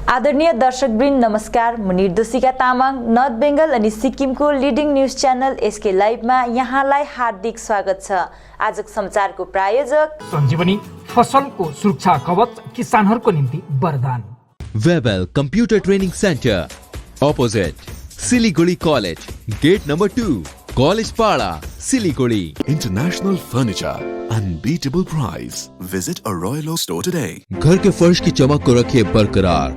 आदरणीय दर्शकवृन्द नमस्कार। म निर्दोषिका तामाङ नर्थ बेङ्गल अनि सिक्किमको लिडिङ न्युज च्यानल एसके लाइभमा यहाँलाई हार्दिक स्वागत छ। आजको समाचारको प्रायोजक सञ्जीवनी फसलको सुरक्षा कवच किसानहरूको निम्ति वरदान। Webel computer training centre opposite Siliguri college gate number 2 college पाडा Siliguri. International furniture, unbeatable price. Visit a Royal Oak store today. घर के फर्श की चमक को रखिए बरकरार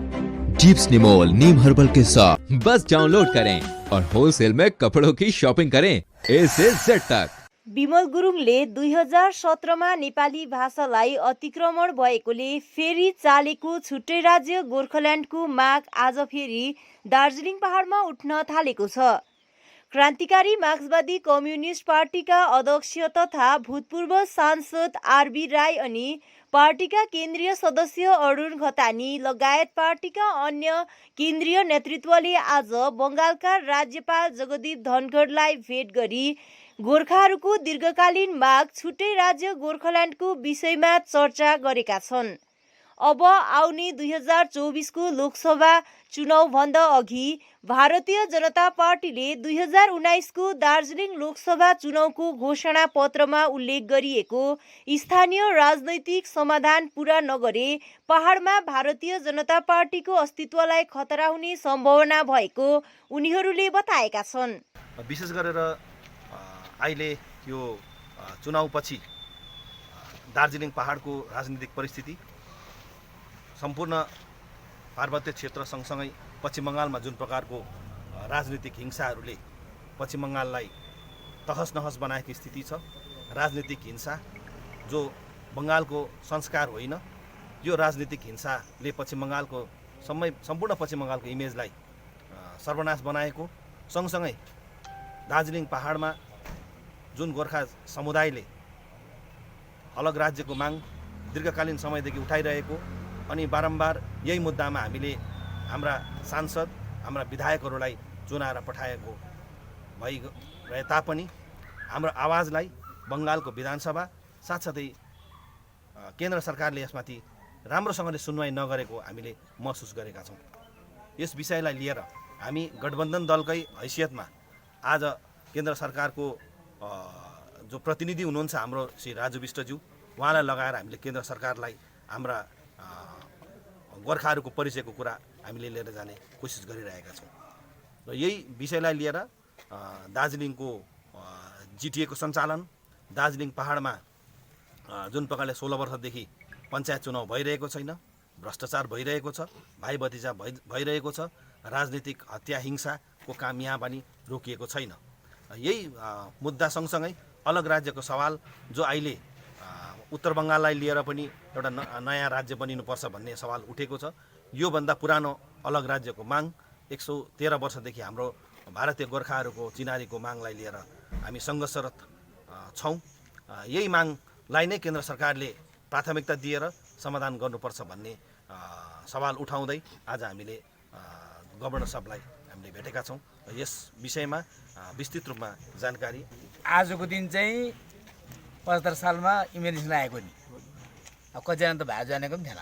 जीप्स निमोल नीम हर्बल के साथ। बस डाउनलोड करें और होलसेल में कपड़ों की शॉपिंग करें ए से जेड तक। विमल गुरुङले 2017मा नेपाली भाषालाई अतिक्रमण भएकोले फेरि चालेको छुट्टै राज्य गोर्खाल्यान्डको माग आज फेरि दार्जिलिङ पहाडमा उठ्न थालेको छ। क्रान्तिकारी मार्क्सवादी कम्युनिस्ट पार्टीका अध्यक्ष तथा भूतपूर्व सांसद आरबी राई अनि पार्टीका केन्द्रीय सदस्य अरुण घतानी लगायत पार्टीका अन्य केन्द्रीय नेतृत्वले आज बंगालका राज्यपाल जगदीप धनखडलाई भेट गरी गोर्खाहरूको दीर्घकालीन माग छुट्टै राज्य गोर्खाल्यान्डको विषयमा चर्चा गरेका छन्। अब आउने 2024 को लोकसभा चुनावभन्दा अघि भारतीय जनता पार्टीले 2019 को दार्जिलिङ लोकसभा चुनावको घोषणा पत्रमा उल्लेख गरिएको स्थानीय राजनैतिक समाधान पूरा नगरे पहाडमा भारतीय जनता पार्टीको अस्तित्वलाई खतरा हुने सम्भावना भएको उनीहरूले बताएका छन्। विशेष गरेर अहिले यो चुनावपछि दार्जिलिङ पहाडको राजनीतिक परिस्थिति सम्पूर्ण पार्वत्य क्षेत्र सँगसँगै पश्चिम बङ्गालमा जुन प्रकारको राजनीतिक हिंसाहरूले पश्चिम बङ्गाललाई तहस नहस बनाएको स्थिति छ, राजनीतिक हिंसा जो बङ्गालको संस्कार होइन, यो राजनीतिक हिंसाले पश्चिम बङ्गालको सम्पूर्ण पश्चिम बङ्गालको इमेजलाई सर्वनाश बनाएको सँगसँगै दार्जिलिङ पहाडमा जुन गोर्खा समुदायले अलग राज्यको माग दीर्घकालीन समयदेखि उठाइरहेको अनि बारम्बार यही मुद्दामा हामीले हाम्रा सांसद हाम्रा विधायकहरूलाई चुनाएर पठाएको भए तापनि हाम्रो आवाजलाई बङ्गालको विधानसभा साथसाथै केन्द्र सरकारले यसमाथि राम्रोसँगले सुनवाई नगरेको हामीले महसुस गरेका छौँ। यस विषयलाई लिएर हामी गठबन्धन दलकै हैसियतमा आज केन्द्र सरकारको जो प्रतिनिधि हुनुहुन्छ हाम्रो श्री राजु विष्टज्यू, उहाँलाई लगाएर हामीले केन्द्र सरकारलाई हाम्रा गोर्खाहरूको परिचयको कुरा हामीले लिएर जाने कोसिस गरिरहेका छौँ र यही विषयलाई लिएर दार्जिलिङको जिटिएको सञ्चालन, दार्जिलिङ पहाडमा जुन प्रकारले 16 वर्षदेखि पञ्चायत चुनाव भइरहेको छैन, भ्रष्टाचार भइरहेको छ, भाइ भतिजा भइरहेको छ, राजनीतिक हत्या हिंसाको काम यहाँ पनि रोकिएको छैन। यही मुद्दा सँगसँगै अलग राज्यको सवाल जो अहिले उत्तर बङ्गाललाई लिएर पनि एउटा नयाँ राज्य बनिनुपर्छ भन्ने सवाल उठेको छ। योभन्दा पुरानो अलग राज्यको माग 113 वर्षदेखि हाम्रो भारतीय गोर्खाहरूको चिनारीको मागलाई लिएर हामी सङ्घर्षरत छौँ। यही मागलाई नै केन्द्र सरकारले प्राथमिकता दिएर समाधान गर्नुपर्छ भन्ने सवाल उठाउँदै आज हामीले गभर्नर साहबलाई हामीले भेटेका छौँ। यस विषयमा विस्तृत रूपमा जानकारी आजको दिन चाहिँ 75 सालमा इमर्जेन्सी लागेको नि, अब कतिजना त भाइ जानेको पनि थिएन।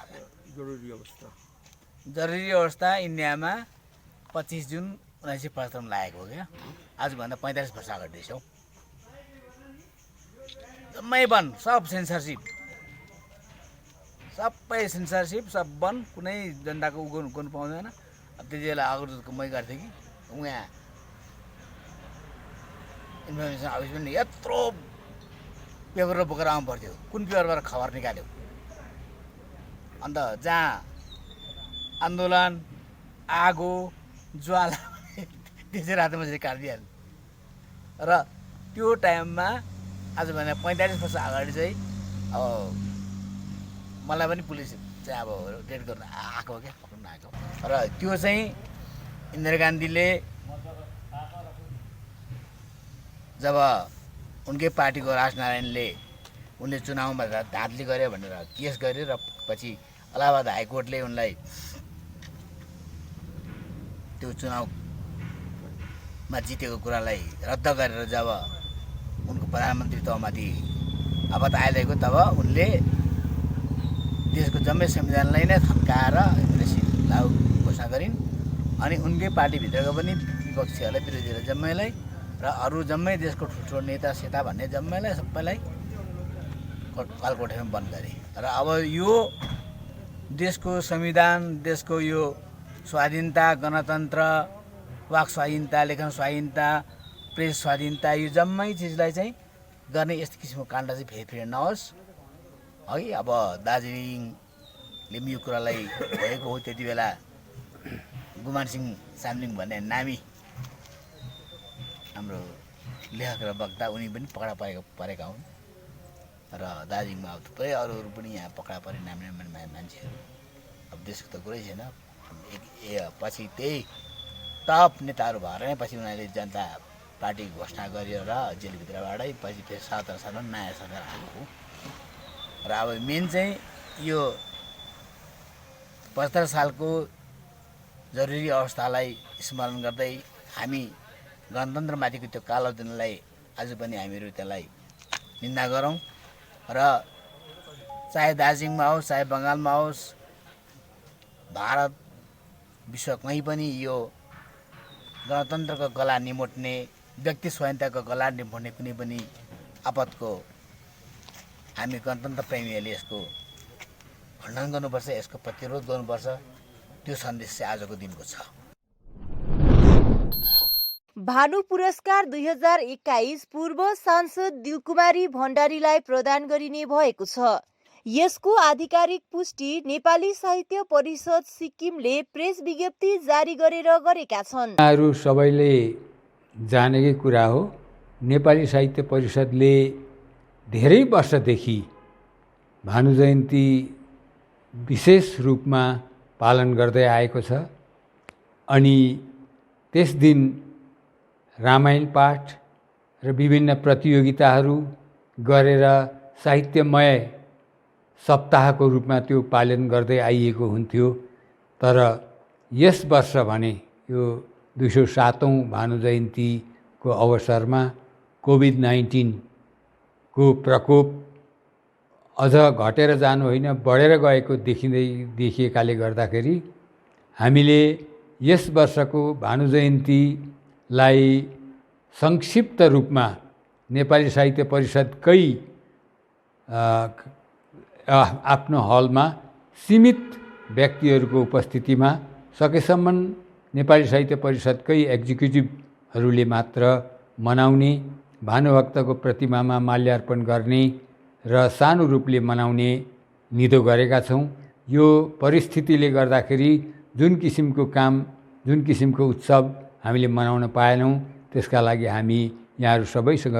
जरुरी अवस्था इन्डियामा 25 जुन 1975 मा लागेको हो क्या। आजभन्दा 45 वर्ष अगाडि रहेछ हौ। जम्मै बन्द, सब सेन्सरसिप, सबै सेन्सरसिप, सब बन्द, कुनै जनताको गर्नु पाउँदैन। अब त्यति बेला अग्रदूतको मै गर्थेँ कि उहाँ इन्फर्मेसन अफिस पनि यत्रो पेपर बोकेर आउनु पर्थ्यो, कुन पेपरबाट खबर निकाल्यो। अन्त जहाँ आन्दोलन आगो ज्वाला त्यसै रातमा चाहिँ काटिदिइहाल्यो। र त्यो टाइममा आजभन्दा 45 वर्ष अगाडि चाहिँ अब मलाई पनि पुलिस चाहिँ अब रेड गर्न आएको क्या, पक्रिन आएको। र त्यो चाहिँ इन्दिरा गान्धीले जब उनकै पार्टीको राजनारायणले उनले चुनावमा धाँधली गरे भनेर केस गरे र पछि इलाहाबाद हाइकोर्टले उनलाई त्यो चुनावमा जितेको कुरालाई रद्द गरेर जब उनको प्रधानमन्त्रीत्वमाथि आपत आइरहेको तब उनले देशको जम्मै संविधानलाई नै थन्काएर लागू घोषणा गरिन् अनि उनकै पार्टीभित्रका पनि विपक्षीहरूलाई विरोधीहरूलाई जम्मैलाई र अरू जम्मै देशको ठुल्ठुलो नेता सेता भन्ने जम्मैलाई सबैलाई कालकोठरीमा बन्द गरे। र अब यो देशको संविधान, देशको यो स्वाधीनता, गणतन्त्र, वाक स्वाधीनता, लेखन स्वाधीनता, प्रेस स्वाधीनता, यो जम्मै चिजलाई चाहिँ गर्ने यस्तो किसिमको काण्ड चाहिँ फेरि नहोस् है। अब दार्जिलिङले पनि यो कुरालाई भएको हो। त्यति बेला गुमान सिंह चामलिङ भन्ने नामी हाम्रो लेखक र वक्ता उनी पनि पक्रा परेका हुन् र दार्जिलिङमा अब थुप्रै अरूहरू पनि यहाँ पक्रा परे नामी मान्छेहरू। अब देशको त कुरै छैन। पछि त्यही टप नेताहरू भएर नै पछि उनीहरूले जनता पार्टी घोषणा गर्यो र जेलभित्रबाटै पछि फेरि 77 सालमा नयाँ सरकार आएको हो। र अब मेन चाहिँ यो 75 सालको जरुरी अवस्थालाई स्मरण गर्दै हामी गणतन्त्रमाथिको त्यो कालो दिनलाई आज पनि हामीहरू त्यसलाई निन्दा गरौँ र चाहे दार्जिलिङमा होस्, चाहे बङ्गालमा होस्, भारत विश्व कहीँ पनि यो गणतन्त्रको गला निमोट्ने, व्यक्ति स्वाधीनताको गला निमोट्ने कुनै पनि आपतको हामी गणतन्त्र प्रेमीहरूले यसको खण्डन गर्नुपर्छ, यसको प्रतिरोध गर्नुपर्छ। त्यो सन्देश चाहिँ आजको दिनको छ। भानु पुरस्कार 2021 पूर्व सांसद दिलकुमारी भण्डारीलाई प्रदान गरिने भएको छ। यसको आधिकारिक पुष्टि नेपाली साहित्य परिषद सिक्किमले प्रेस विज्ञप्ति जारी गरेर गरेका छन्। यहाँहरू सबैले जानेकै कुरा हो, नेपाली साहित्य परिषदले धेरै वर्षदेखि भानु जयन्ती विशेष रूपमा पालन गर्दै आएको छ। अनि त्यस दिन रामायण पाठ र विभिन्न प्रतियोगिताहरू गरेर साहित्यमय सप्ताहको रूपमा त्यो पालन गर्दै आइएको हुन्थ्यो। तर यस वर्ष भने यो 207औं भानु जयन्तीको अवसरमा कोभिड-19 को प्रकोप अझ घटेर जानु होइन बढेर गएको देखिएकाले गर्दाखेरि हामीले यस वर्षको भानु जयन्तीलाई संक्षिप्त रूपमा नेपाली साहित्य परिषदकै आफ्नो हलमा सीमित व्यक्तिहरूको उपस्थितिमा सकेसम्म नेपाली साहित्य परिषदकै एक्जिक्युटिभहरूले मात्र मनाउने, भानुभक्तको प्रतिमामा माल्यार्पण गर्ने र सानो रूपले मनाउने निधो गरेका छौँ। यो परिस्थितिले गर्दाखेरि जुन किसिमको काम, जुन किसिमको उत्सव हामीले मनाउन पाएनौँ, त्यसका लागि हामी यहाँहरू सबैसँग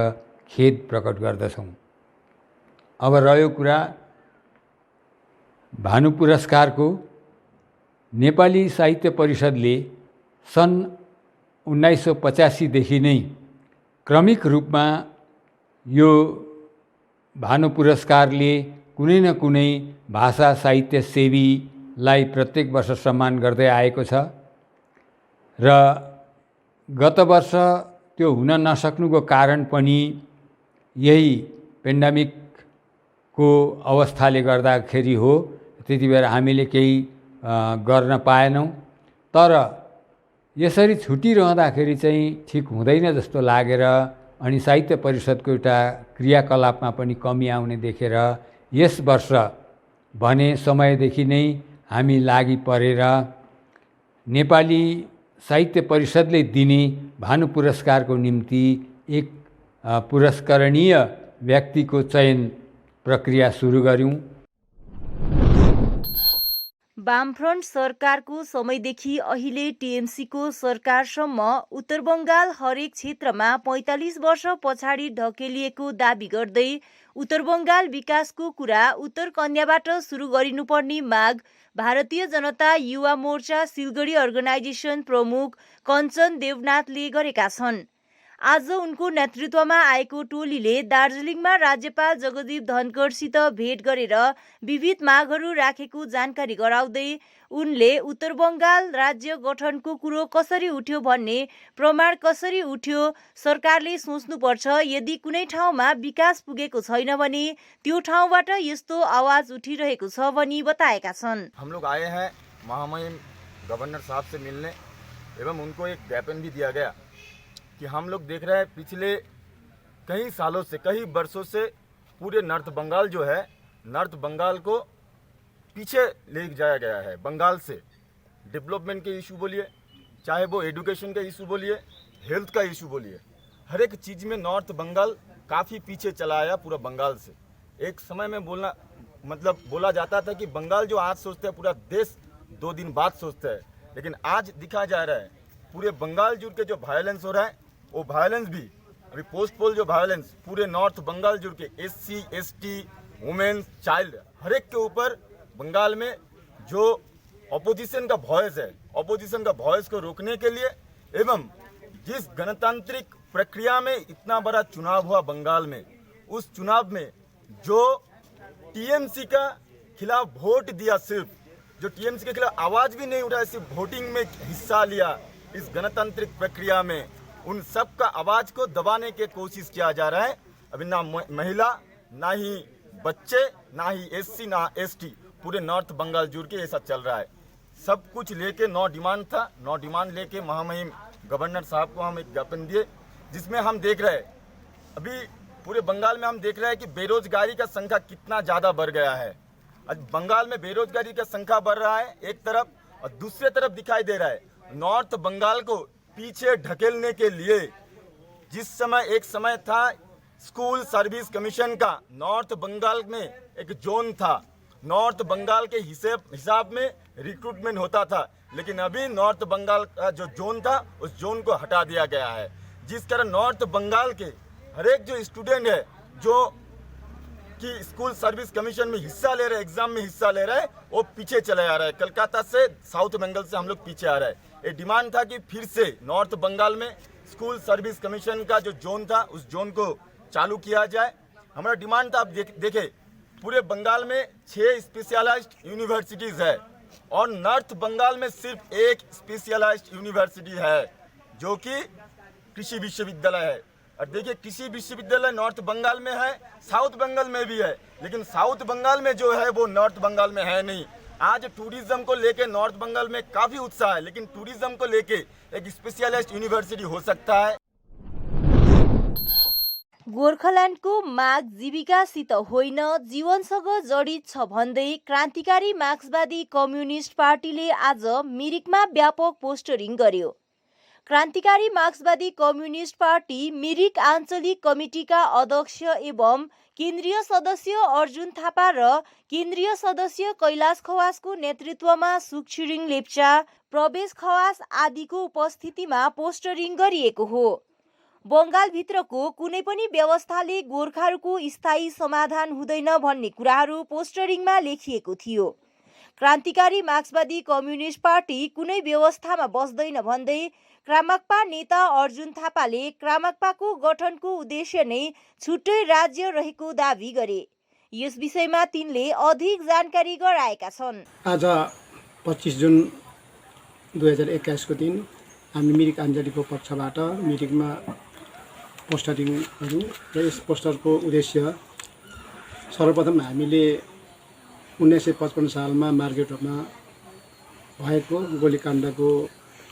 खेद प्रकट गर्दछौँ। अब रह्यो कुरा भानु पुरस्कारको। नेपाली साहित्य परिषदले सन् 1985 देखि नै क्रमिक रूपमा यो भानु पुरस्कारले कुनै न कुनै भाषा साहित्य सेवीलाई प्रत्येक वर्ष सम्मान गर्दै आएको छ र गत वर्ष त्यो हुन नसक्नुको कारण पनि यही पेन्डेमिकको अवस्थाले गर्दाखेरि हो। त्यति बेला हामीले केही गर्न पाएनौँ। तर यसरी छुटिरहँदाखेरि चाहिँ ठिक हुँदैन जस्तो लागेर अनि साहित्य परिषदको एउटा क्रियाकलापमा पनि कमी आउने देखेर यस वर्ष भने समयदेखि नै हामी लागि परेर नेपाली साहित्य परिषदले दिने भानु पुरस्कारको निम्ति एक पुरस्करणीय व्यक्तिको चयन प्रक्रिया सुरु गर्यौँ। वामफ्रन्ट सरकारको समयदेखि अहिले टिएमसीको सरकारसम्म उत्तर बङ्गाल हरेक क्षेत्रमा 45 वर्ष पछाडि ढकेलिएको दाबी गर्दै उत्तर बङ्गाल विकासको कुरा उत्तर कन्याबाट सुरु गरिनुपर्ने माग भारतीय जनता युवा मोर्चा सिलगढी अर्गनाइजेसन प्रमुख कञ्चन देवनाथले गरेका छन्। आज उनको नेतृत्वमा आएको टोलीले दार्जिलिङमा राज्यपाल जगदीप धनखडसित भेट गरेर विविध मागहरू राखेको जानकारी गराउँदै उनले उत्तर बङ्गाल राज्य गठनको कुरो कसरी उठ्यो भन्ने प्रमाण कसरी उठ्यो सरकारले सोच्नुपर्छ। यदि कुनै ठाउँमा विकास पुगेको छैन भने त्यो ठाउँबाट यस्तो आवाज उठिरहेको छ भनी बताएका छन्। हम लोग आए हैं महामहिम गवर्नर साहब से मिलने एवं उनको एक ज्ञापन भी दिया गया कि हम लोग देख रहे हैं पिछले कई सालों से, कई वर्षों से पूरे नॉर्थ बंगाल जो है, नॉर्थ बंगाल को पीछे ले जाया गया है। बंगाल से डेवलपमेंट के इशू बोलिए, चाहे वो एजुकेशन का इशू बोलिए, हेल्थ का इशू बोलिए, हर एक चीज़ में नॉर्थ बंगाल काफ़ी पीछे चला आया पूरा बंगाल से। एक समय में बोला जाता था कि बंगाल जो आज सोचता है पूरा देश 2 दिन बाद सोचता है, लेकिन आज दिखा जा रहा है पूरे बंगाल जुड़ के जो वायलेंस हो रहा है वो वायलेंस भी अभी पोस्ट पोल जो वायलेंस पूरे नॉर्थ बंगाल जुड़ के SC ST वुमेन चाइल्ड हर एक के ऊपर बंगाल में जो ऑपोजिशन का वॉइस है, ऑपोजिशन का वॉइस को रोकने के लिए एवं जिस गणतांत्रिक प्रक्रिया में इतना बड़ा चुनाव हुआ बंगाल में, उस चुनाव में जो TMC का खिलाफ वोट दिया, सिर्फ जो TMC के खिलाफ आवाज भी नहीं उठाया, सिर्फ वोटिंग में हिस्सा लिया इस गणतांत्रिक प्रक्रिया में, उन सब का आवाज को दबाने की कोशिश किया जा रहा है। अभी ना महिला, ना ही बच्चे, ना ही SC ना ST, पूरे नॉर्थ बंगाल जुड़ के ऐसा चल रहा है। सब कुछ लेके 9 डिमांड था, 9 डिमांड लेके महामहिम गवर्नर साहब को हम एक ज्ञापन दिए, जिसमें हम देख रहे हैं अभी पूरे बंगाल में हम देख रहे हैं कि बेरोजगारी का संख्या कितना ज़्यादा बढ़ गया है। आज बंगाल में बेरोजगारी का संख्या बढ़ रहा है एक तरफ, और दूसरे तरफ दिखाई दे रहा है नॉर्थ बंगाल को पीछे ढकेलने के लिए जिस समय एक समय था स्कूल सर्विस कमीशन का, नॉर्थ बंगाल में एक जोन था, नॉर्थ बंगाल के हिसाब में रिक्रूटमेंट होता था, लेकिन अभी नॉर्थ बंगाल का जो जोन था उस जोन को हटा दिया गया है, जिस कारण नॉर्थ बंगाल के हर एक जो स्टूडेंट है जो कि स्कूल सर्विस कमीशन में हिस्सा ले रहे हैं, एग्जाम में हिस्सा ले रहे हैं, वो पीछे चले आ रहा है। कलकत्ता से, साउथ बंगाल से हम लोग पीछे आ रहे हैं। ये डिमांड था कि फिर से नॉर्थ बंगाल में स्कूल सर्विस कमीशन का जो जोन था उस जोन को चालू किया जाए। हमारा डिमांड था, आप देखें पूरे बंगाल में 6 स्पेशलाइज्ड यूनिवर्सिटीज़ है और नॉर्थ बंगाल में सिर्फ एक स्पेशलाइज्ड यूनिवर्सिटी है जो कि कृषि विश्वविद्यालय है। और देखिए कृषि विश्वविद्यालय नॉर्थ बंगाल में है, साउथ बंगाल में भी है, लेकिन साउथ बंगाल में जो है वो नॉर्थ बंगाल में है नहीं। आज टूरिज्म को लेके नॉर्थ बंगाल में काफी उत्साह है, लेकिन टूरिज्म को लेके एक स्पेशलाइज्ड यूनिवर्सिटी हो सकता है। गोर्खाल्यान्डको माग जीविकासित होइन जीवनसँग जडित छ भन्दै क्रान्तिकारी मार्क्सवादी कम्युनिस्ट पार्टीले आज मिरिकमा व्यापक पोस्टरिङ गर्यो। क्रान्तिकारी मार्क्सवादी कम्युनिस्ट पार्टी मिरिक आञ्चलिक कमिटीका अध्यक्ष एवं केन्द्रीय सदस्य अर्जुन थापा र केन्द्रीय सदस्य कैलाश खवासको नेतृत्वमा सुकछिरिङ लेप्चा, प्रवेश खवास आदिको उपस्थितिमा पोस्टरिङ गरिएको हो। बंगालभित्रको कुनै पनि व्यवस्थाले गोर्खाहरूको स्थायी समाधान हुँदैन भन्ने कुराहरू पोस्टरिङमा लेखिएको थियो। क्रान्तिकारी मार्क्सवादी कम्युनिस्ट पार्टी कुनै व्यवस्थामा बस्दैन भन्दै क्रामाक्पा नेता अर्जुन थापाले क्रामाक्पाको गठनको उद्देश्य नै छुट्टै राज्य रहेको दावी गरे। यस विषयमा तिनले अधिक जानकारी गराएका छन्। आज 25 जुन 2021 को दिन हामी मिरिक आञ्चलिकको पक्षबाट मिरिकमा पोस्टरिङ गर्यौं र यस पोस्टरको उद्देश्य सर्वप्रथम हामीले 1955 सालमा मार्केटमा भएको गोलीकाण्डको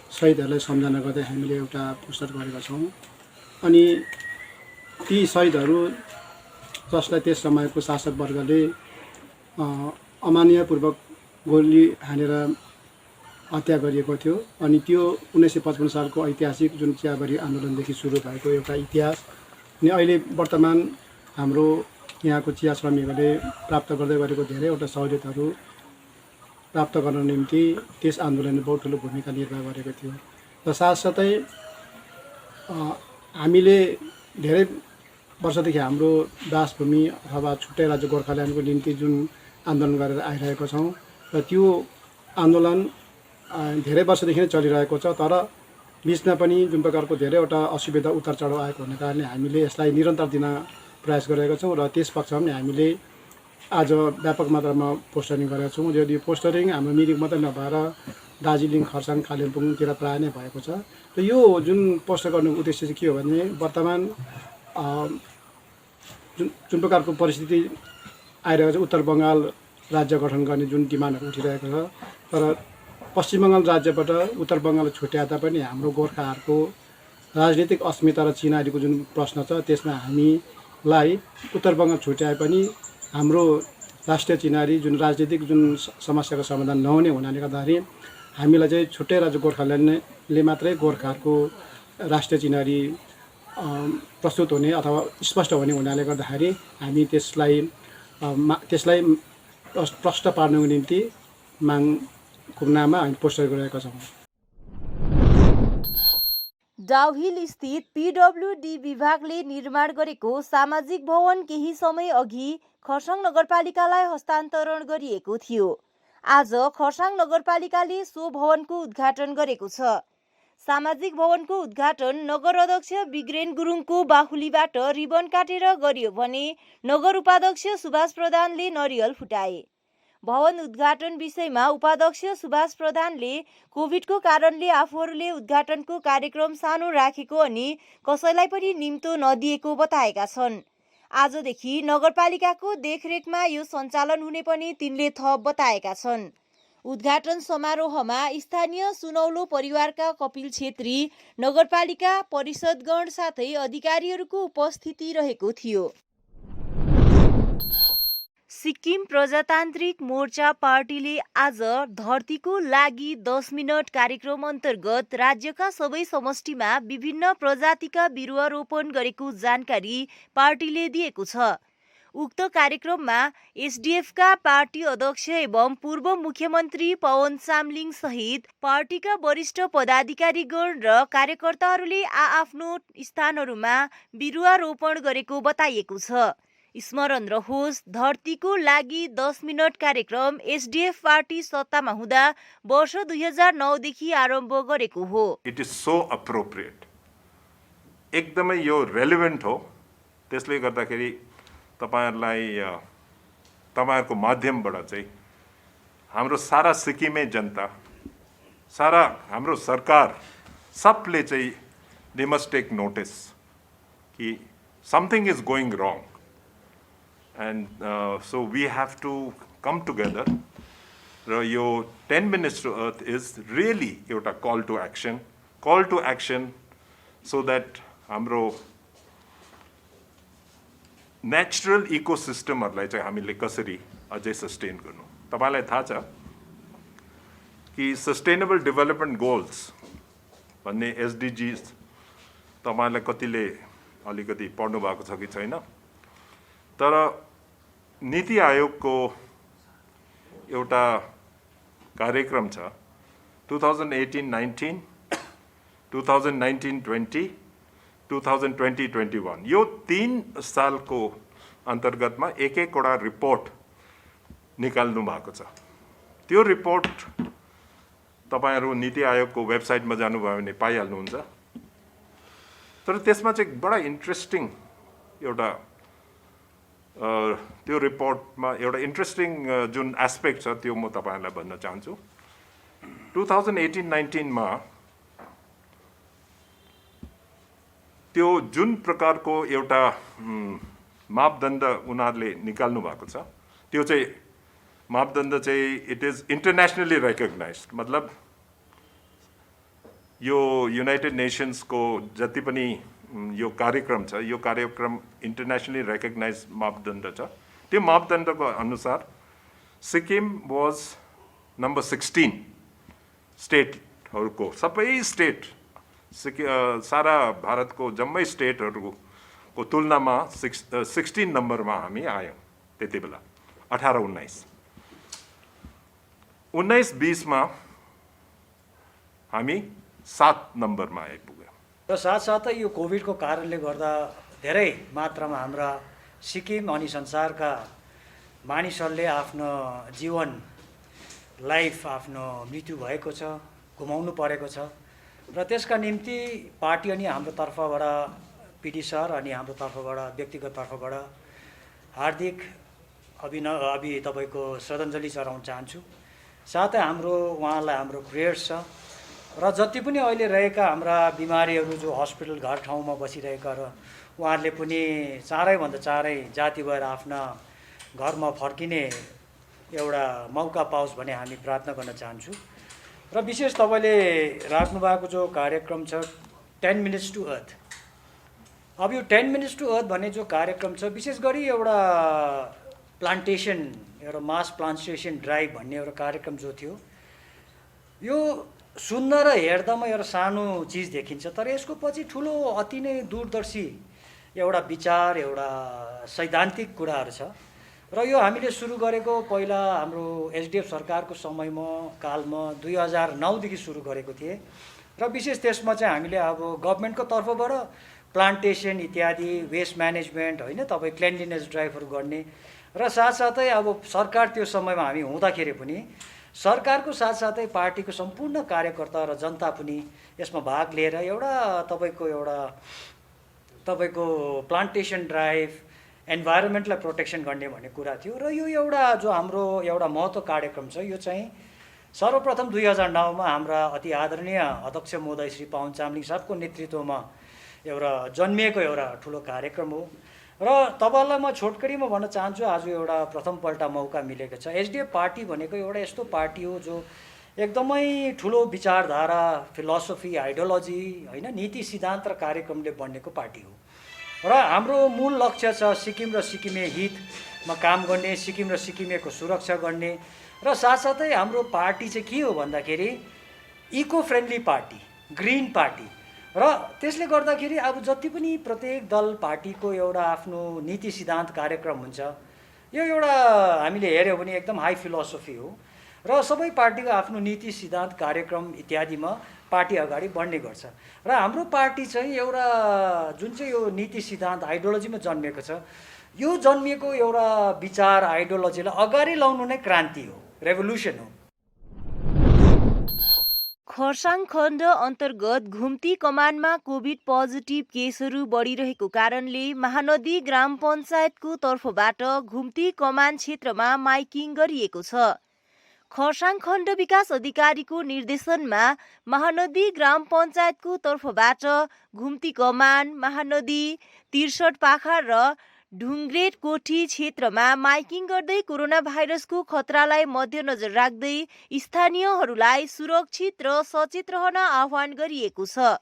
शहीदहरूलाई सम्झना गर्दै हामीले एउटा पोस्टर गरेका छौँ। अनि ती शहीदहरू जसलाई त्यस समयको शासकवर्गले अमानवीयपूर्वक गोली हानेर हत्या गरिएको थियो, अनि त्यो 1955 सालको ऐतिहासिक जुन चियाबारी आन्दोलनदेखि सुरु भएको एउटा इतिहास अनि अहिले वर्तमान हाम्रो यहाँको चिया श्रमिकहरूले प्राप्त गर्दै गरेको धेरैवटा सहुलियतहरू प्राप्त गर्न निम्ति त्यस आन्दोलनले बहुत ठुलो भूमिका निर्वाह गरेको थियो। र साथसाथै हामीले धेरै वर्षदेखि हाम्रो दासभूमि अथवा छुट्टै राज्य गोर्खाल्यान्डको निम्ति जुन आन्दोलन गरेर आइरहेको छौँ र त्यो आन्दोलन धेरै वर्षदेखि नै चलिरहेको छ, तर बिचमा पनि जुन प्रकारको धेरैवटा असुविधा उतार चढाउ आएको हुने कारणले हामीले यसलाई निरन्तर दिन प्रयास गरेका छौँ र त्यस पक्षमा पनि हामीले आज व्यापक मात्रामा पोस्टरिङ गरेका छौँ। यो पोस्टरिङ हाम्रो मिरिक मात्रै नभएर दार्जिलिङ, खरसाङ, कालिम्पोङतिर प्राय नै भएको छ। र यो जुन पोस्टर गर्नुको उद्देश्य चाहिँ के हो भने वर्तमान जुन प्रकारको परिस्थिति आइरहेको छ, उत्तर बङ्गाल राज्य गठन गर्ने जुन डिमान्डहरू उठिरहेको छ, तर पश्चिम बङ्गाल राज्यबाट उत्तर बङ्गाल छुट्याए तापनि हाम्रो गोर्खाहरूको राजनीतिक अस्मिता र चिनारीको जुन प्रश्न छ त्यसमा हामीलाई उत्तर बङ्गाल छुट्याए पनि हाम्रो राष्ट्रिय चिनारी जुन राजनीतिक जुन समस्याको समाधान नहुने हुनाले गर्दाखेरि हामीलाई चाहिँ छुट्टै राज्य गोर्खाल्यान्डले मात्रै गोर्खाहरूको राष्ट्रिय चिनारी प्रस्तुत हुने अथवा स्पष्ट हुने हुनाले गर्दाखेरि हामी त्यसलाई प्रष्ट पार्नको निम्ति मागको नाममा हामी पोस्टर गरिरहेका छौँ। डाउहिल स्थित PWD विभागले निर्माण गरेको सामाजिक भवन केही समय अघि खरसाङ नगरपालिकालाई हस्तान्तरण गरिएको थियो। आज खरसाङ नगरपालिकाले सो भवनको उद्घाटन गरेको छ। सामाजिक भवनको उद्घाटन नगर अध्यक्ष बिग्रेन गुरुङको बाहुलीबाट रिबन काटेर गरियो भने नगर उपाध्यक्ष सुभाष प्रधानले नरियल फुटाए। भवन उद्घाटन विषयमा उपाध्यक्ष सुभाष प्रधानले कोभिडको कारणले आफूहरूले उद्घाटनको कार्यक्रम सानो राखेको अनि कसैलाई पनि निम्तो नदिएको बताएका छन्। आजदेखि नगरपालिकाको देखरेखमा यो सञ्चालन हुने पनि तिनले थप बताएका छन्। उद्घाटन समारोहमा स्थानीय सुनौलो परिवारका कपिल छेत्री, नगरपालिका परिषदगण साथै अधिकारीहरूको उपस्थिति रहेको थियो। सिक्किम प्रजातान्त्रिक मोर्चा पार्टीले आज धरतीको लागि 10 मिनट कार्यक्रम अन्तर्गत राज्यका सबै समष्टिमा विभिन्न प्रजातिका बिरुवा रोपण गरेको जानकारी पार्टीले दिएको छ। उक्त कार्यक्रममा एसडीएफका पार्टी अध्यक्ष एवं पूर्व मुख्यमन्त्री पवन चामलिङ सहित पार्टीका वरिष्ठ पदाधिकारीगण र कार्यकर्ताहरूले आआफ्नो स्थानहरूमा बिरुवा रोपण गरेको बताइएको छ। स्मरण रहोस्, धरतीको लागि 10 मिनट कार्यक्रम एसडीएफ पार्टी सत्तामा हुँदा वर्ष 2009 देखि आरम्भ गरेको हो। इट इज सो अप्रोप्रिएट, एकदमै यो रेलेभेन्ट हो। त्यसले गर्दाखेरि तपाईहरुलाई तपाईहरुको माध्यमबाट चाहिँ हाम्रो सारा सिक्किमे जनता, सारा हाम्रो सरकार सबले चाहिँ दे मस्ट टेक नोटिस कि something is going wrong and so we have to come together. Your 10 minutes to earth is really a call to action so that hamro natural ecosystem harलाई चाहिँ हामीले कसरी अझै सस्टेन गर्नु। तपाईलाई थाहा छ कि सस्टेनेबल डेभलपमेन्ट गोल्स भन्ने एसडीजीज तपाईलाई कतिले अलिकति पढ्नु भएको छ कि छैन, तर नीति आयोगको एउटा कार्यक्रम छ 2018-19, 2019-20, 2020-21, यो 3 सालको अन्तर्गतमा एक-एकवटा रिपोर्ट निकाल्नु भएको छ। त्यो रिपोर्ट तपाईहरु नीति आयोगको वेबसाइटमा जानुभयो भने पाइहाल्नुहुन्छ। तर त्यसमा चाहिँ बडा इन्ट्रेस्टिङ एउटा त्यो रिपोर्टमा एउटा इन्ट्रेस्टिङ जुन एस्पेक्ट छ त्यो म तपाईहरुलाई भन्न चाहन्छु। 2018-19 मा त्यो जुन प्रकारको एउटा मापदण्ड उनीहरूले निकाल्नु भएको छ, त्यो चाहिँ मापदण्ड चाहिँ इट इज इन्टरनेसनली रेकग्नाइज्ड। मतलब यो युनाइटेड नेसन्सको जति पनि यो कार्यक्रम छ, यो कार्यक्रम इन्टरनेसनली रेकग्नाइज मापदण्ड छ। त्यो मापदण्डको अनुसार सिक्किम वाज नम्बर 16 स्टेटहरूको, सबै स्टेट सारा भारतको जम्मै स्टेटहरूको तुलनामा 16 नम्बरमा हामी आयौँ। त्यति बेला 18-19, 19-20 मा हामी 7 नम्बरमा आइपुग्यौँ। र साथसाथै यो कोभिडको कारणले गर्दा धेरै मात्रामा हाम्रा सिक्किम अनि संसारका मानिसहरूले आफ्नो जीवन लाइफ आफ्नो मृत्यु भएको छ, गुमाउनु परेको छ। र त्यसका निम्ति पार्टी अनि हाम्रो तर्फबाट पिडी सर अनि हाम्रो तर्फबाट व्यक्तिगत तर्फबाट हार्दिक तपाईँको श्रद्धाञ्जली चढाउन चाहन्छु। साथै हाम्रो उहाँलाई हाम्रो प्रेयर्स छ। र जति पनि अहिले रहेका हाम्रा बिमारीहरू जो हस्पिटल घर ठाउँमा बसिरहेका र उहाँहरूले पनि चारैभन्दा चारै जाति भएर आफ्ना घरमा फर्किने एउटा मौका पाओस् भन्ने हामी प्रार्थना गर्न चाहन्छु। र विशेष तपाईँले राख्नु भएको जो कार्यक्रम छ 10 मिनट्स टु अर्थ, अब यो 10 मिनट्स टु अर्थ भन्ने जो कार्यक्रम छ विशेष गरी एउटा प्लान्टेसन, एउटा मास प्लान्टेसन ड्राइभ भन्ने एउटा कार्यक्रम जो थियो, यो सुन्न र हेर्दामा एउटा सानो चिज देखिन्छ, तर यसको पछि ठुलो अति नै दूरदर्शी एउटा विचार, एउटा सैद्धान्तिक कुराहरू छ। र यो हामीले सुरु गरेको पहिला हाम्रो एसडिएफ सरकारको समयमा कालमा 2009 सुरु गरेको थिए र विशेष त्यसमा चाहिँ हामीले अब गभर्मेन्टको तर्फबाट प्लान्टेसन इत्यादि, वेस्ट म्यानेजमेन्ट होइन, तपाईँ क्लिनलिनेस ड्राइभहरू गर्ने र साथसाथै अब सरकार त्यो समयमा हामी हुँदाखेरि पनि सरकारको साथसाथै पार्टीको सम्पूर्ण कार्यकर्ता र जनता पनि यसमा भाग लिएर एउटा तपाईँको प्लान्टेसन ड्राइभ, इन्भाइरोमेन्टलाई प्रोटेक्सन गर्ने भन्ने कुरा थियो। र यो एउटा जो हाम्रो एउटा महत्त्व कार्यक्रम छ, यो चाहिँ सर्वप्रथम 2009 हाम्रा अति आदरणीय अध्यक्ष महोदय श्री पवन चामलिङ साहबको नेतृत्वमा एउटा जन्मिएको एउटा ठुलो कार्यक्रम हो। र तपाईँलाई म छोटकरीमा भन्न चाहन्छु, आज एउटा प्रथमपल्ट मौका मिलेको छ। एसडिएफ पार्टी भनेको एउटा यस्तो पार्टी हो जो एकदमै ठुलो विचारधारा, फिलोसफी, आइडियोलोजी होइन, नीति सिद्धान्त र कार्यक्रमले बनेको पार्टी हो। र हाम्रो मूल लक्ष्य छ सिक्किम र सिक्किमे हितमा काम गर्ने, सिक्किम र सिक्किमेको सुरक्षा गर्ने र साथसाथै हाम्रो पार्टी चाहिँ के हो भन्दाखेरि eco friendly party, green party. र त्यसले गर्दाखेरि अब जति पनि प्रत्येक दल पार्टीको एउटा आफ्नो नीति सिद्धान्त कार्यक्रम हुन्छ, यो एउटा हामीले हेऱ्यौँ भने एकदम हाई फिलोसफी हो र सबै पार्टीको आफ्नो नीति सिद्धान्त कार्यक्रम इत्यादिमा पार्टी अगाडि बढ्ने गर्छ। र हाम्रो पार्टी चाहिँ एउटा जुन चाहिँ यो नीति सिद्धान्त आइडियोलोजीमा जन्मिएको छ, यो जन्मिएको एउटा विचार आइडियोलोजीलाई अगाडि ल्याउनु नै क्रान्ति हो, रेभोल्युसन हो। खरसाङ खण्ड अन्तर्गत घुम्ती कमानमा कोभिड पोजिटिभ केसहरू बढिरहेको कारणले महानदी ग्राम पञ्चायतको तर्फबाट घुम्ती कमान क्षेत्रमा माइकिङ गरिएको छ। खरसाङ खण्ड विकास अधिकारीको निर्देशनमा महानदी ग्राम पञ्चायतको तर्फबाट घुम्ती कमान, महानदी, 63 पाखा र ढुङ्ग्रेट कोठी क्षेत्रमा माइकिङ गर्दै कोरोना भाइरसको खतरालाई मध्यनजर राख्दै स्थानीयहरूलाई सुरक्षित र सचेत रहन आह्वान गरिएको छ।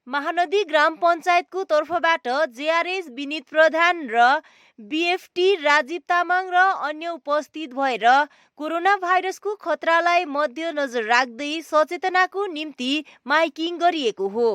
महानदी ग्राम पञ्चायतको तर्फबाट जेआरएस विनित प्रधान र बिएफटी राजीव तामाङ र अन्य उपस्थित भएर कोरोना भाइरसको खतरालाई मध्यनजर राख्दै सचेतनाको निम्ति माइकिङ गरिएको हो।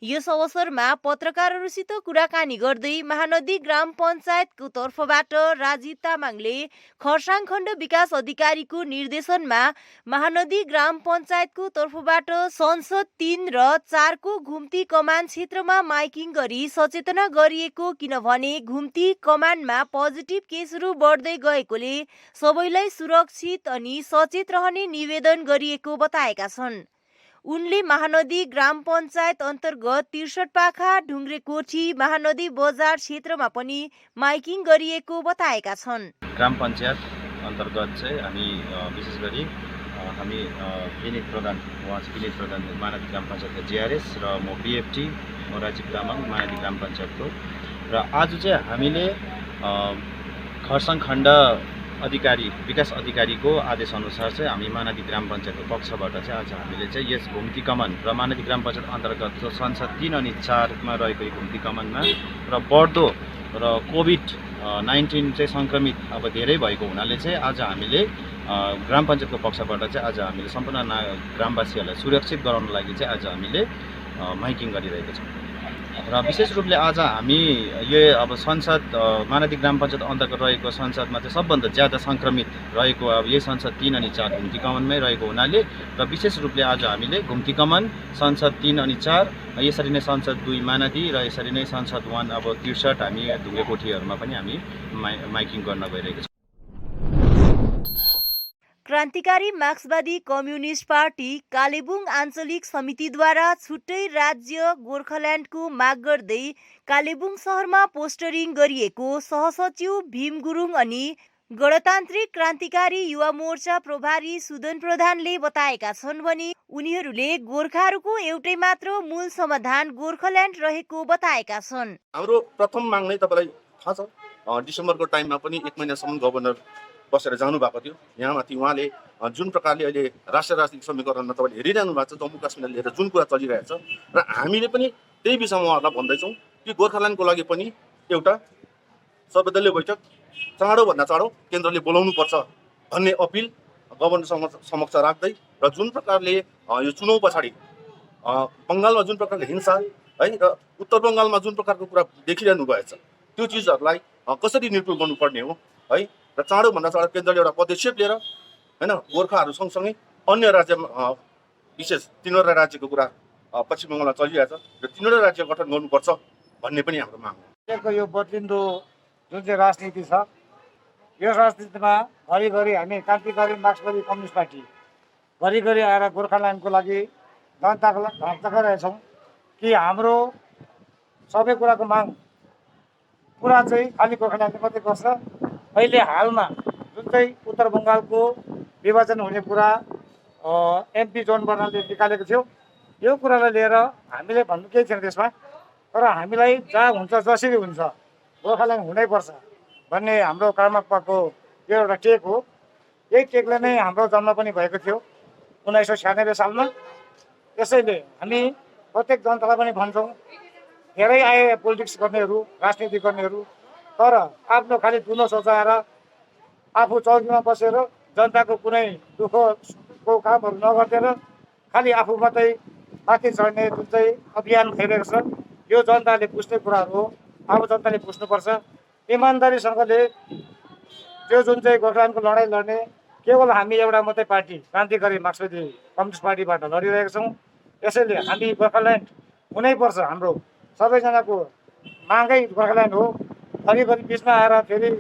यस अवसरमा पत्रकारहरूसित कुराकानी गर्दै महानदी ग्राम पञ्चायतको तर्फबाट राजीव तामाङले खरसाङ खण्ड विकास अधिकारीको निर्देशनमा महानदी ग्राम पञ्चायतको तर्फबाट संसद 3 र 4 को घुम्ती कमान क्षेत्रमा माइकिङ गरी सचेतना गरिएको, किनभने घुम्ती कमानमा पोजिटिभ केसहरू बढ्दै गएकोले सबैलाई सुरक्षित अनि सचेत रहने निवेदन गरिएको बताएका छन्। उनले महानदी ग्राम पञ्चायत अन्तर्गत 63 पाखा, ढुङ्ग्रे कोठी, महानदी बजार क्षेत्रमा पनि माइकिङ गरिएको बताएका छन्। ग्राम पञ्चायत अन्तर्गत चाहिँ हामी विशेष गरी हामी विनित प्रधान, उहाँ चाहिँ विनित प्रधान महानदी ग्राम पञ्चायतको जिआरएस र म बिएफटी, म राजीव तामाङ महानदी ग्राम पञ्चायतको। र आज चाहिँ हामीले खरसाङ खण्ड अधिकारी, विकास अधिकारीको आदेशअनुसार चाहिँ हामी महानदी ग्राम पञ्चायतको पक्षबाट चाहिँ आज हामीले चाहिँ यस घुम्ती कमान र महानदी ग्राम पञ्चायत अन्तर्गत जो संसद 3 अनि 4 मा रहेको यो घुम्ती कमानमा र बढ्दो र कोभिड-19 चाहिँ सङ्क्रमित अब धेरै भएको हुनाले चाहिँ आज हामीले ग्राम पञ्चायतको पक्षबाट चाहिँ आज हामीले सम्पूर्ण ग्रामवासीहरूलाई सुरक्षित गराउनको लागि चाहिँ आज हामीले माइकिङ गरिरहेको छौँ। र विशेष रूपले आज हामी यो अब संसद महानदी ग्राम पञ्चायत अन्तर्गत रहेको संसदमा चाहिँ सबभन्दा ज्यादा सङ्क्रमित रहेको अब यही संसद 3 अनि 4 घुम्ती कमानमै रहेको हुनाले र विशेष रूपले आज हामीले घुम्ती कमान, संसद 3 अनि 4, यसरी नै संसद 2 महानदी र यसरी नै संसद 1 अब 63 हामी ढुङ्गे कोठीहरूमा पनि हामी माइकिङ गर्न गइरहेको छौँ। क्रान्तिकारी मार्क्सवादी कम्युनिस्ट पार्टी कालेबुङ आञ्चलिक समितिद्वारा छुट्टै राज्य गोर्खाल्यान्डको माग गर्दै कालेबुङ शहरमा पोस्टरिङ गरिएको सहसचिव भीम गुरुङ अनि गणतान्त्रिक क्रान्तिकारी युवा मोर्चा प्रभारी सुदन प्रधानले बताएका छन् भने उनीहरूले गोर्खाहरूको एउटै मात्र मूल समाधान गोर्खाल्यान्ड रहेको बताएका छन्। हाम्रो प्रथम माग नै तपाईलाई थाहा छ, डिसेम्बरको टाइममा पनि 1 महिनासम्म गभर्नर बसेर जानुभएको थियो। यहाँ माथि उहाँले जुन प्रकारले अहिले राष्ट्रिय राजनीतिक समीकरणमा तपाईँले हेरिरहनु भएको छ, जम्मू काश्मीरलाई लिएर जुन कुरा चलिरहेछ र हामीले पनि त्यही विषयमा उहाँहरूलाई भन्दैछौँ कि गोर्खाल्यान्डको लागि पनि एउटा सर्वदलीय बैठक चाँडोभन्दा चाँडो केन्द्रले बोलाउनुपर्छ भन्ने अपिल गभर्नर समक्ष राख्दै र जुन प्रकारले यो चुनाव पछाडि बङ्गालमा जुन प्रकारले हिंसा है र उत्तर बङ्गालमा जुन प्रकारको कुरा देखिरहनु भएछ त्यो चिजहरूलाई कसरी निर्मूल गर्नुपर्ने हो है र चाँडोभन्दा चाँडो केन्द्रले एउटा पदक्षेप लिएर होइन गोर्खाहरू सँगसँगै अन्य राज्यमा विशेष 3वटा राज्यको कुरा पश्चिम बङ्गालमा चलिरहेछ र 3वटा राज्य गठन गर्नुपर्छ भन्ने पनि हाम्रो माग हो। यो बदलिँदो जुन चाहिँ राजनीति छ यो राजनीतिमा घरिघरि हामी क्रान्तिकारी मार्क्सवादी कम्युनिस्ट पार्टी घरिघरि आएर गोर्खाल्यान्डको लागि जनताको लागि हक गरिरहेछौँ कि हाम्रो सबै कुराको माग पुरा चाहिँ खालि गोर्खाल्यान्डले मात्रै गर्छ। अहिले हालमा जुन चाहिँ उत्तर बङ्गालको विभाजन हुने कुरा एमपी जोन बनाउनले निकालेको थियो, यो कुरालाई लिएर हामीले भन्नु केही थिएन त्यसमा, तर हामीलाई जहाँ हुन्छ जसरी हुन्छ गोर्खाल्यान्ड हुनैपर्छ भन्ने हाम्रो कर्मकको यो एउटा टेक हो। यही टेकले नै हाम्रो जन्म पनि भएको थियो 1996 सालमा। त्यसैले हामी प्रत्येक जनतालाई पनि भन्छौँ, धेरै आए पोलिटिक्स गर्नेहरू राजनीति गर्नेहरू, तर आफ्नो खालि दुनो सोचाएर आफू चौकीमा बसेर जनताको कुनै दुःखको कामहरू नगरिदिएर खालि आफू मात्रै माथि चढ्ने जुन चाहिँ अभियान खेलेको छ यो जनताले बुझ्ने कुराहरू हो। अब जनताले बुझ्नुपर्छ इमान्दारीसँगले त्यो जुन चाहिँ गोर्खाल्यान्डको लडाइँ लड्ने केवल हामी एउटा मात्रै पार्टी क्रान्तिकारी मार्क्सवादी कम्युनिस्ट पार्टीबाट लडिरहेका छौँ। यसैले हामी गोर्खाल्यान्ड हुनैपर्छ, हाम्रो सबैजनाको मागै गोर्खाल्यान्ड हो। घरिघरि बिचमा आएर फेरि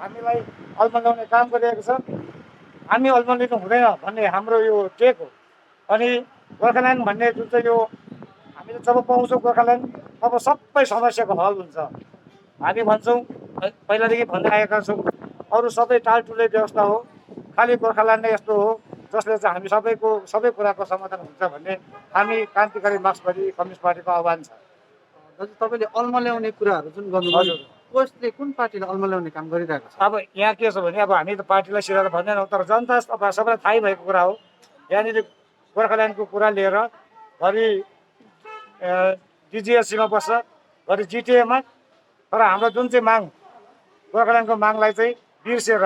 हामीलाई अल्मल्याउने काम गरिरहेको छ, हामी अल्मलिनु हुँदैन भन्ने हाम्रो यो टेक हो। अनि गोर्खाल्यान्ड भन्ने जुन चाहिँ यो हामीले जब पाउँछौँ गोर्खाल्यान्ड तब सबै समस्याको हल हुन्छ। हामी भन्छौँ पहिलादेखि भन्दै आएका छौँ अरू सबै टालटुले व्यवस्था हो, खालि गोर्खाल्यान्ड नै यस्तो हो जसले चाहिँ हामी सबै कुराको समाधान हुन्छ भन्ने हामी क्रान्तिकारी मार्क्सवादी कम्युनिस्ट पार्टीको आह्वान छ। दाजु तपाईँले अल्मल्याउने कुराहरू जुन गर्नुभयो कसले कुन पार्टीले अल्मल्याउने काम गरिरहेको छ? अब यहाँ के छ भने अब हामी त पार्टीलाई सिधा भन्दैनौँ, तर जनता सबैलाई थाहै भएको कुरा हो। यहाँनिर गोर्खाल्यान्डको कुरा लिएर घरि डिजिएससीमा बस्छ, घरि जिटिएमा, तर हाम्रो जुन चाहिँ माग गोर्खाल्यान्डको मागलाई चाहिँ बिर्सेर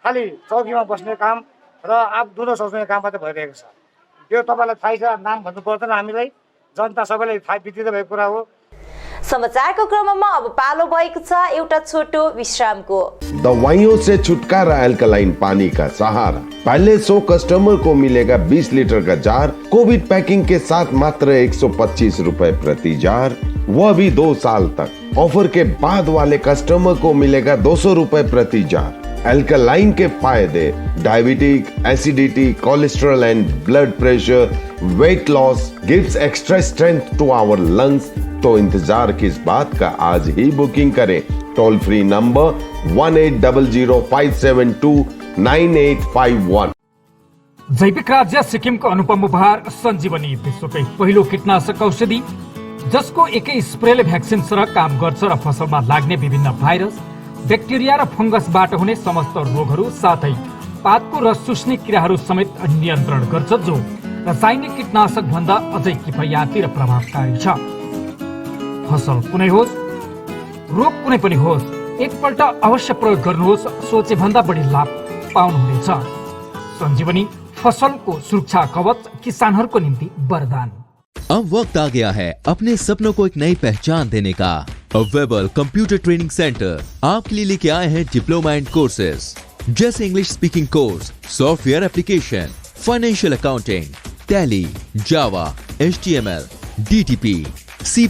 खालि चौकीमा बस्ने काम र आफ दुलो सोच्ने काम मात्रै भइरहेको छ। त्यो तपाईँलाई थाहै छ, नाम भन्नु पर्दैन हामीलाई, जनता सबैलाई थाहा बितिँदै भएको कुरा हो। समाचारको क्रममा अब पालो भएको छ एउटा छोटो विश्रामको। दवाइयों से छुटकारा अल्कलाइन पानी का सहारा। पहले 100 कस्टमर को मिलेगा 20 लीटर का जार, कोविड पैकिंग के साथ मात्र 125 रुपए प्रति जार, वह भी 2 साल तक। ऑफर के बाद वाले कस्टमर को मिलेगा 200 रुपए प्रति जार। अल्कलाइन के फायदे diabetic, acidity, cholesterol and blood pressure, weight loss, gives extra strength to our lungs. तो इंतजार किस बात का, आज ही बुकिंग करें। Toll free number 180057298851। जैविक राज्य सिक्किमको अनुपम उपहार सञ्जीवनी, विश्वकै पहिलो कीटनाशक औषधि जसको एकै स्प्रेले भ्याक्सिन सरह काम गर्छ र फसलमा लाग्ने विभिन्न भाइरस, ब्याक्टेरिया र फंगसबाट हुने समस्त रोगहरू साथै पातको रस चुस्ने किराहरू समेत नियन्त्रण गर्छ, जो रासायनिक कीटनाशक भन्दा अझै किफायती र प्रभावकारी छ। फसल कुनै होस्, रोग कुनै पनि होस्, एकपल्ट अवश्य प्रयोग गर्नुहोस्, सोचे भन्दा बढी लाभ पाउनुहुनेछ। सञ्जीवनी फसलको सुरक्षा कवच, किसानहरूको निम्ति वरदान। अब वक्त आ गया है अपने सपनों को एक नई पहचान देने का। वेबल कंप्यूटर ट्रेनिंग सेंटर आपके लिए लेके आए हैं डिप्लोमा एंड कोर्सेज जैसे English speaking course, software application, financial accounting, Tally, Java, HTML, DTP, C++,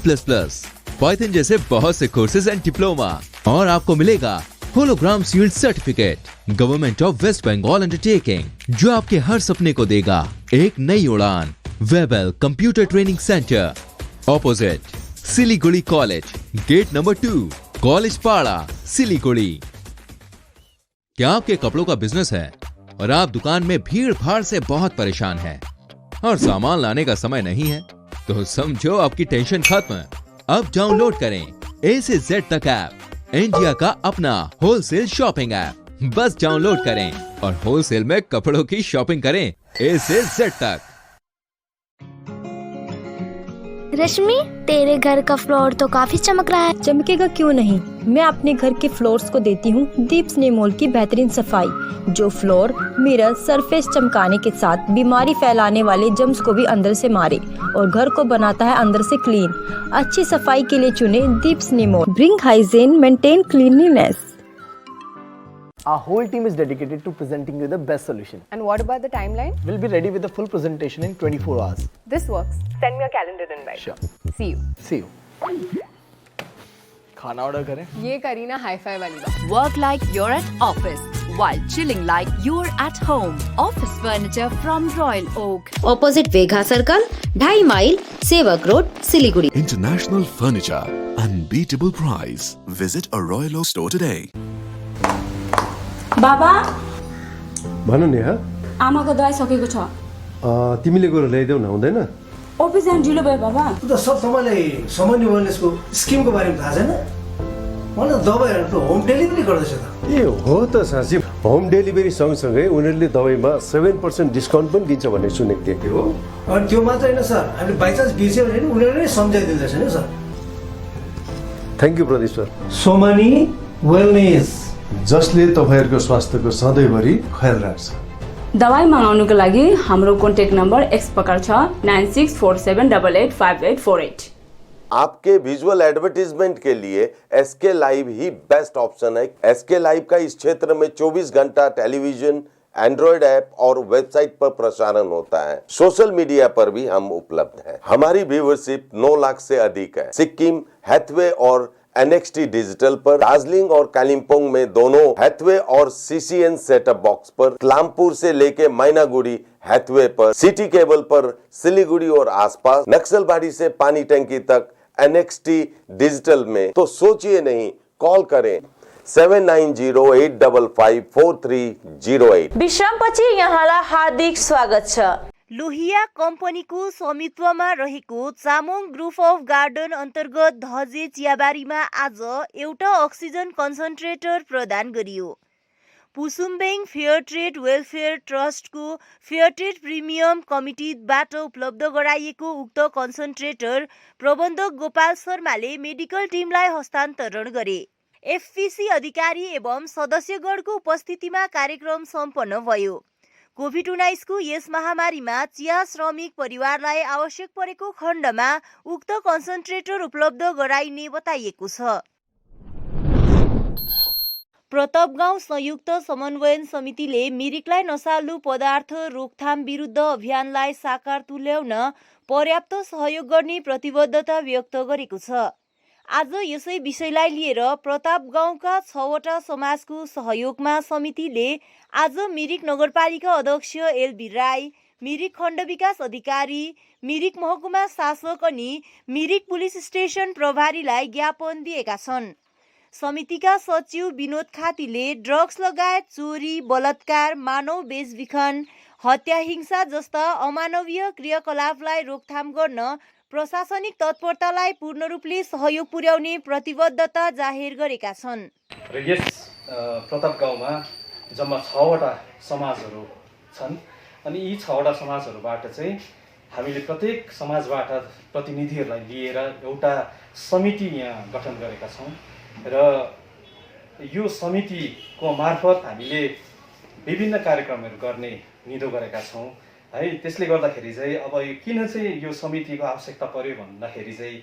Python जैसे बहुत से कोर्सेज एंड डिप्लोमा। और आपको मिलेगा hologram sealed certificate government of West Bengal undertaking, जो आपके हर सपने को देगा एक नई उड़ान। Webel computer training centre, opposite Siliguri college, gate number 2, college पाड़ा, सिलीगुड़ी। क्या आपके कपड़ों का बिजनेस है और आप दुकान में भीड़ भाड़ से बहुत परेशान हैं और सामान लाने का समय नहीं है? तो समझो आपकी टेंशन खत्म। अब डाउनलोड करें A से Z तक ऐप, इंडिया का अपना होलसेल शॉपिंग ऐप। बस डाउनलोड करें और होलसेल में कपड़ों की शॉपिंग करें A से Z तक। रश्मि, तेरे घर का फ्लोर तो काफी चमक रहा है। चमकेगा क्यों नहीं, मैं अपने घर के फ्लोर्स को देती हूँ दीप्स निमोल की बेहतरीन सफाई, जो फ्लोर मिरर सरफेस चमकाने के साथ बीमारी फैलाने वाले जम्स को भी अंदर से मारे और घर को बनाता है अंदर से क्लीन। अच्छी सफाई के लिए चुने दीप्स निमोल। Bring hygiene, maintain cleanliness. Our whole team is dedicated to presenting you the best solution. And what about the timeline? We'll be ready with the full presentation in 24 hours. This works. Send me a calendar invite. Sure. See you. See you. खाना order करें? ये Kareena hi-fi वाली बात. Work like you're at office while chilling like you're at home. Office furniture from Royal Oak. Opposite Vegha Circle, 2.5 mile, Sevak Road, Siliguri. International Furniture, unbeatable price. Visit a Royal Oak store today. बाबा भन नेहा, आमाको दबाई सकेको छ। तिमीले गएर ल्याइदेऊ न, हुँदैन? अफिस जान ढिलो भयो बाबा। त सब तपाईँलाई सामान्य वेलनेसको स्किमको बारेमा थाहा छैन? मलाई दबाईहरू त होम डेलिभरी गर्दैछ त। ए हो त साँच्ची, होम डेलिभरी सँगसँगै उनीहरूले दबाईमा 7% डिस्काउन्ट पनि दिन्छ भन्ने सुनेको थिएँ। हो, अनि त्यो मात्र होइन सर, हामीले बाइचान्स बिर्स्यो भने नि उनीहरूले नै सम्झाइदिँदैछ नि sir. Thank you Pradeep sir. Somani wellness, जसले तपाईँहरूको स्वास्थ्यको सधैँभरि ख्याल राख्छ। दबाई मगाउनुको लागि हाम्रो कन्ट्याक्ट नम्बर एक्स प्रकार छ 9647885848। आपके विजुअल एडवर्टीजमेंट के लिए SK लाइव ही बेस्ट ऑप्शन है। SK लाइव का इस क्षेत्र में 24 घंटा टेलीविजन, एंड्रॉइड ऐप और वेबसाइट पर प्रसारण होता है। सोशल मीडिया पर भी हम उपलब्ध हैं। हमारी व्यूवरशिप 9 लाख से अधिक है। सिक्किम, हैथवे और NXT डिजिटल पर, दार्जिलिंग और कालिम्पोंग में दोनों हैथवे और CCN सेटअप बॉक्स पर, क्लामपुर से लेके मैनागुड़ी हैथवे पर, सिटी केबल पर, सिलीगुड़ी और आसपास, नक्सलबाड़ी से पानी टंकी तक NXT डिजिटल में। तो सोचिए नहीं, कॉल करें 7908554308। विश्रामपछि यहाँलाई हार्दिक स्वागत छ। लोहिया कम्पनीको स्वामित्वमा रहेको चामोङ ग्रुप अफ गार्डन अन्तर्गत धजे चियाबारीमा आज एउटा अक्सिजन कन्सन्ट्रेटर प्रदान गरियो। पुसुम्बेङ फेयर ट्रेड वेलफेयर ट्रस्टको फेयर ट्रेड प्रिमियम कमिटीबाट उपलब्ध गराइएको उक्त कन्सन्ट्रेटर प्रबन्धक गोपाल शर्माले मेडिकल टिमलाई हस्तान्तरण गरे। FPC अधिकारी एवं सदस्यगणको उपस्थितिमा कार्यक्रम सम्पन्न भयो। कोभिड-19 को यस महामारीमा चिया श्रमिक परिवारलाई आवश्यक परेको खण्डमा उक्त कन्सन्ट्रेटर उपलब्ध गराइने बताइएको छ। प्रतापगाउँ संयुक्त समन्वयन समितिले मिरिकलाई नशालु पदार्थ रोकथाम विरुद्ध अभियानलाई साकार तुल्याउन पर्याप्त सहयोग गर्ने प्रतिबद्धता व्यक्त गरेको छ। आज यसै विषयलाई लिएर प्रताप गाउँका 6वटा समाजको सहयोगमा समितिले आज मिरिक नगरपालिका अध्यक्ष LB राई, मिरिक खण्ड विकास अधिकारी, मिरिक महकुमा शासक अनि मिरिक पुलिस स्टेशन प्रभारीलाई ज्ञापन दिएका छन्। समितिका सचिव विनोद खातीले ड्रग्स लगायत चोरी, बलात्कार, मानव बेचबिखन, हत्या, हिंसा जस्ता अमानवीय क्रियाकलापलाई रोकथाम गर्न प्रशासनिक तत्परतालाई पूर्ण रूपले सहयोग पुर्याउने प्रतिबद्धता जाहेर गरेका छन्। र यस प्रताप गाउँमा जम्मा 6वटा समाजहरू छन् अनि यी 6वटा समाजहरूबाट चाहिँ हामीले प्रत्येक समाजबाट प्रतिनिधिहरूलाई लिएर एउटा समिति यहाँ गठन गरेका छौँ र यो समितिको मार्फत हामीले विभिन्न कार्यक्रमहरू गर्ने निधो गरेका छौँ है। त्यसले गर्दाखेरि चाहिँ अब किन चाहिँ यो समितिको आवश्यकता पर्यो भन्दाखेरि चाहिँ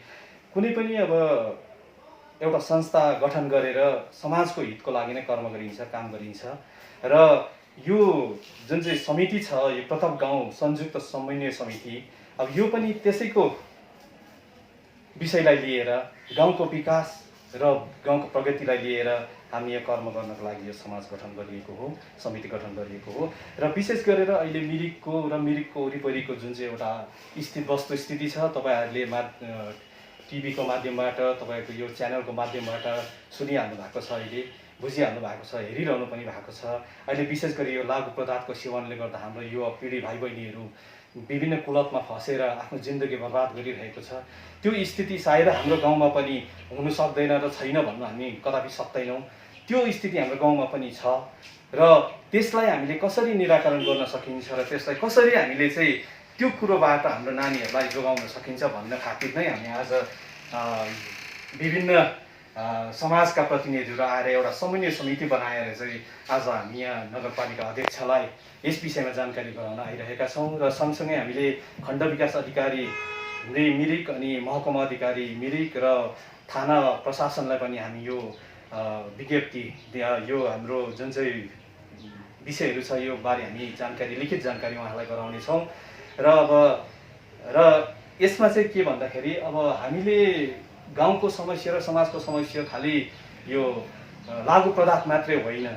कुनै पनि अब एउटा संस्था गठन गरेर समाजको हितको लागि नै कर्म गरिन्छ, काम गरिन्छ र यो जुन चाहिँ समिति छ यो प्रताप गाउँ संयुक्त समन्वय समिति, अब यो पनि त्यसैको विषयलाई लिएर गाउँको विकास र गाउँको प्रगतिलाई लिएर हामी यहाँ कर्म गर्नको लागि यो समाज गठन गरिएको हो, समिति गठन गरिएको हो र विशेष गरेर अहिले मिरिकको र मिरिकको वरिपरिको जुन चाहिँ एउटा वस्तुस्थिति छ तपाईहरूले टिभीको माध्यमबाट, तपाईँको यो च्यानलको माध्यमबाट सुनिहाल्नु भएको छ, अहिले बुझिहाल्नु भएको छ, हेरिरहनु पनि भएको छ। अहिले विशेष गरी यो लागु पदार्थको सेवनले गर्दा हाम्रो युवा पिँढी भाइ बहिनीहरू विभिन्न कुलतमा फसेर आफ्नो जिन्दगी बर्बाद गरिरहेको छ। त्यो स्थिति सायद हाम्रो गाउँमा पनि हुन सक्दैन र छैन भन्नु हामी कदापि सक्दैनौँ। त्यो स्थिति हाम्रो गाउँमा पनि छ र त्यसलाई हामीले कसरी निराकरण गर्न सकिन्छ र त्यसलाई कसरी हामीले चाहिँ त्यो कुरोबाट हाम्रो नानीहरूलाई जोगाउन सकिन्छ भन्न खातिर नै हामी आज विभिन्न समाजका प्रतिनिधिहरू आएर एउटा समन्वय समिति बनाएर चाहिँ आज हामी यहाँ नगरपालिका अध्यक्षलाई यस विषयमा जानकारी गराउन आइरहेका छौँ र सँगसँगै हामीले खण्ड विकास अधिकारी मिरिक अनि महकुमा अधिकारी मिरिक र थाना प्रशासनलाई पनि हामी यो विज्ञप्ति यो हाम्रो जुन चाहिँ विषयहरू छ यो बारे हामी जानकारी लिखित जानकारी उहाँलाई गराउनेछौँ र यसमा चाहिँ के भन्दाखेरि अब हामीले गाउँको समस्या र समाजको समस्या खालि यो लागु पदार्थ मात्रै होइन,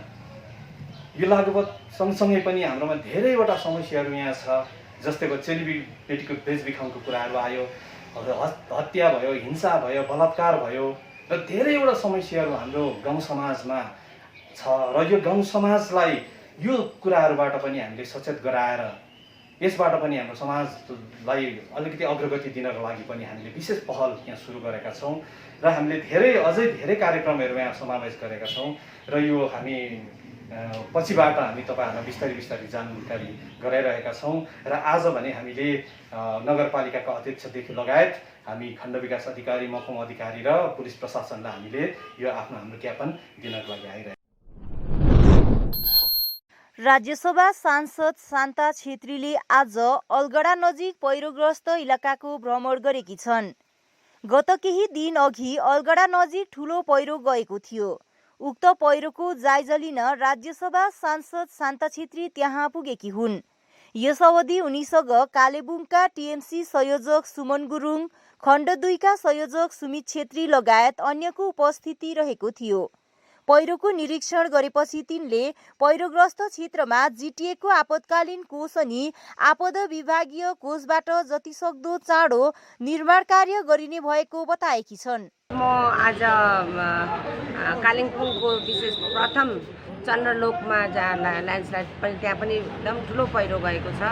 यो लागु सँगसँगै पनि हाम्रोमा धेरैवटा समस्याहरू यहाँ छ। जस्तै चेलीबेटीको बेचबिखनको कुराहरू आयो, हत्या भयो, हिंसा भयो, बलात्कार भयो र धेरैवटा समस्याहरू हाम्रो गाउँ समाजमा छ र यो गाउँ समाजलाई यो कुराहरूबाट पनि हामीले सचेत गराएर यसबाट पनि हाम्रो समाजलाई अलिकति अग्रगति दिनको लागि पनि हामीले विशेष पहल यहाँ सुरु गरेका छौँ र हामीले अझै धेरै कार्यक्रमहरू यहाँ समावेश गरेका छौँ र यो हामी पछिबाट हामी तपाईँहरूलाई बिस्तारै जानकारी गराइरहेका छौँ र आज भने हामीले नगरपालिकाका अध्यक्षदेखि लगायत हामी खण्ड विकास अधिकारी, महकुमा अधिकारी र पुलिस प्रशासनलाई हामीले यो हाम्रो ज्ञापन दिनको लागि आइरहेका। राज्यसभा सांसद शान्ता छेत्रीले आज अलगढा नजिक पहिरोग्रस्त इलाकाको भ्रमण गरेकी छन्। गत केही दिन अघि अलगढा नजिक ठूलो पहिरो गएको थियो। उक्त पहिरोको जायजा लिन राज्यसभा सांसद शान्ता छेत्री त्यहाँ पुगेकी हुन्। यस अवधि उनीसँग कालेबुङका टिएमसी संयोजक सुमन गुरुङ, खण्ड 2 का संयोजक सुमित छेत्री लगायत अन्यको उपस्थिति रहेको थियो। पहिरोको निरीक्षण गरेपछि तिनले पहिरोग्रस्त क्षेत्रमा जिटिएको आपतकालीन कोष अनि आपदा विभागीय कोषबाट जतिसक्दो चाँडो निर्माण कार्य गरिने भएको बताएकी छन्। म आज कालिम्पोङको विशेष प्रथम चन्द्रलोकमा जहाँ ल्यान्डस्लाइड पनि त्यहाँ पनि एकदम ठुलो पहिरो गएको छ,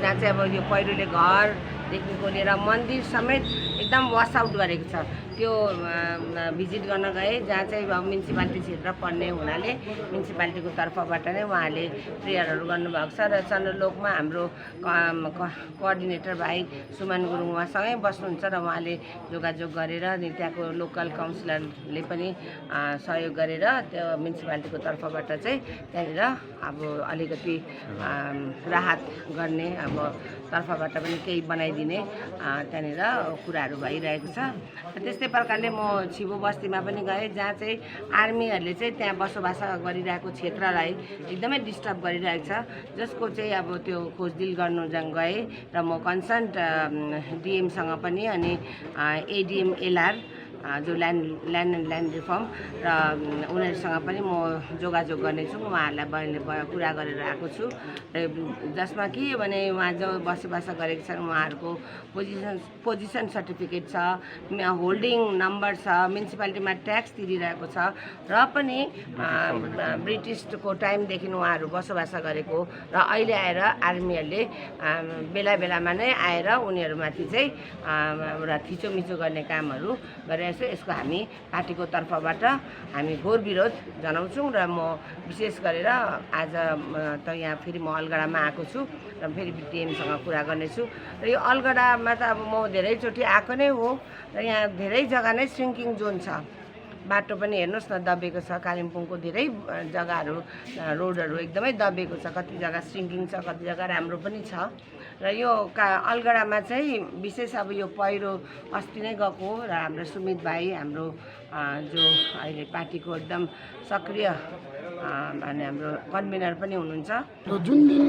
जहाँ चाहिँ अब यो पहिरोले घरदेखिको लिएर मन्दिर समेत एकदम वास आउट गरेको छ। त्यो भिजिट गर्न गए जहाँ चाहिँ म्युनिसिपालिटी क्षेत्र पर्ने हुनाले म्युनिसिपालिटीको तर्फबाट नै उहाँले प्रेयरहरू गर्नुभएको छ र चन्द्रलोकमा हाम्रो कोअर्डिनेटर भाइ सुमन गुरुङ उहाँसँगै बस्नुहुन्छ र उहाँले जोगाजोग गरेर अनि त्यहाँको लोकल काउन्सिलरले पनि सहयोग गरेर त्यो म्युनिसिपालिटीको तर्फबाट चाहिँ त्यहाँनिर अब अलिकति राहत गर्ने अब तर्फबाट पनि केही बनाइदिने त्यहाँनिर कुराहरू भइरहेको छ। त्यस्तै प्रकारले म छिबो बस्तीमा पनि गएँ जहाँ चाहिँ आर्मीहरूले चाहिँ त्यहाँ बसोबास गरिरहेको क्षेत्रलाई एकदमै डिस्टर्ब गरिरहेको छ, जसको चाहिँ अब त्यो खोजबिल गर्नु गएँ र म कन्सर्न डिएमसँग पनि अनि एडिएम एलआर जो ल्यान्ड रिफर्म र उनीहरूसँग पनि म जोगाजोग गर्नेछु। उहाँहरूलाई मैले कुरा गरेर आएको छु र जसमा के भने उहाँ जो बसोबास गरेको छन् उहाँहरूको पोजिसन सर्टिफिकेट छ, होल्डिङ नम्बर छ, म्युनिसिपालिटीमा ट्याक्स तिरिरहेको छ र पनि ब्रिटिसको टाइमदेखि उहाँहरू बसोबास गरेको र अहिले आएर आर्मीहरूले बेला बेलामा नै आएर उनीहरूमाथि चाहिँ एउटा थिचोमिचो गर्ने कामहरू गरेर यसको हामी पार्टीको तर्फबाट हामी घोर विरोध जनाउँछौँ र म विशेष गरेर आज त यहाँ फेरि म अलगढामा आएको छु र फेरि डिएमसँग कुरा गर्नेछु र यो अलगढामा त अब म धेरैचोटि आएको नै हो र यहाँ धेरै जग्गा नै श्रिङ्किङ जोन छ। बाटो पनि हेर्नुहोस् न दबेको छ, कालिम्पोङको धेरै जग्गाहरू रोडहरू एकदमै दबेको छ, कति जग्गा श्रिङ्किङ छ, कति जग्गा राम्रो पनि छ र यो अलगढामा चाहिँ विशेष अब यो पहिरो अस्ति नै गएको र हाम्रो सुमित भाइ हाम्रो जो अहिले पार्टीको एकदम सक्रिय अनि हाम्रो कन्भेनर पनि हुनुहुन्छ। र जुन दिन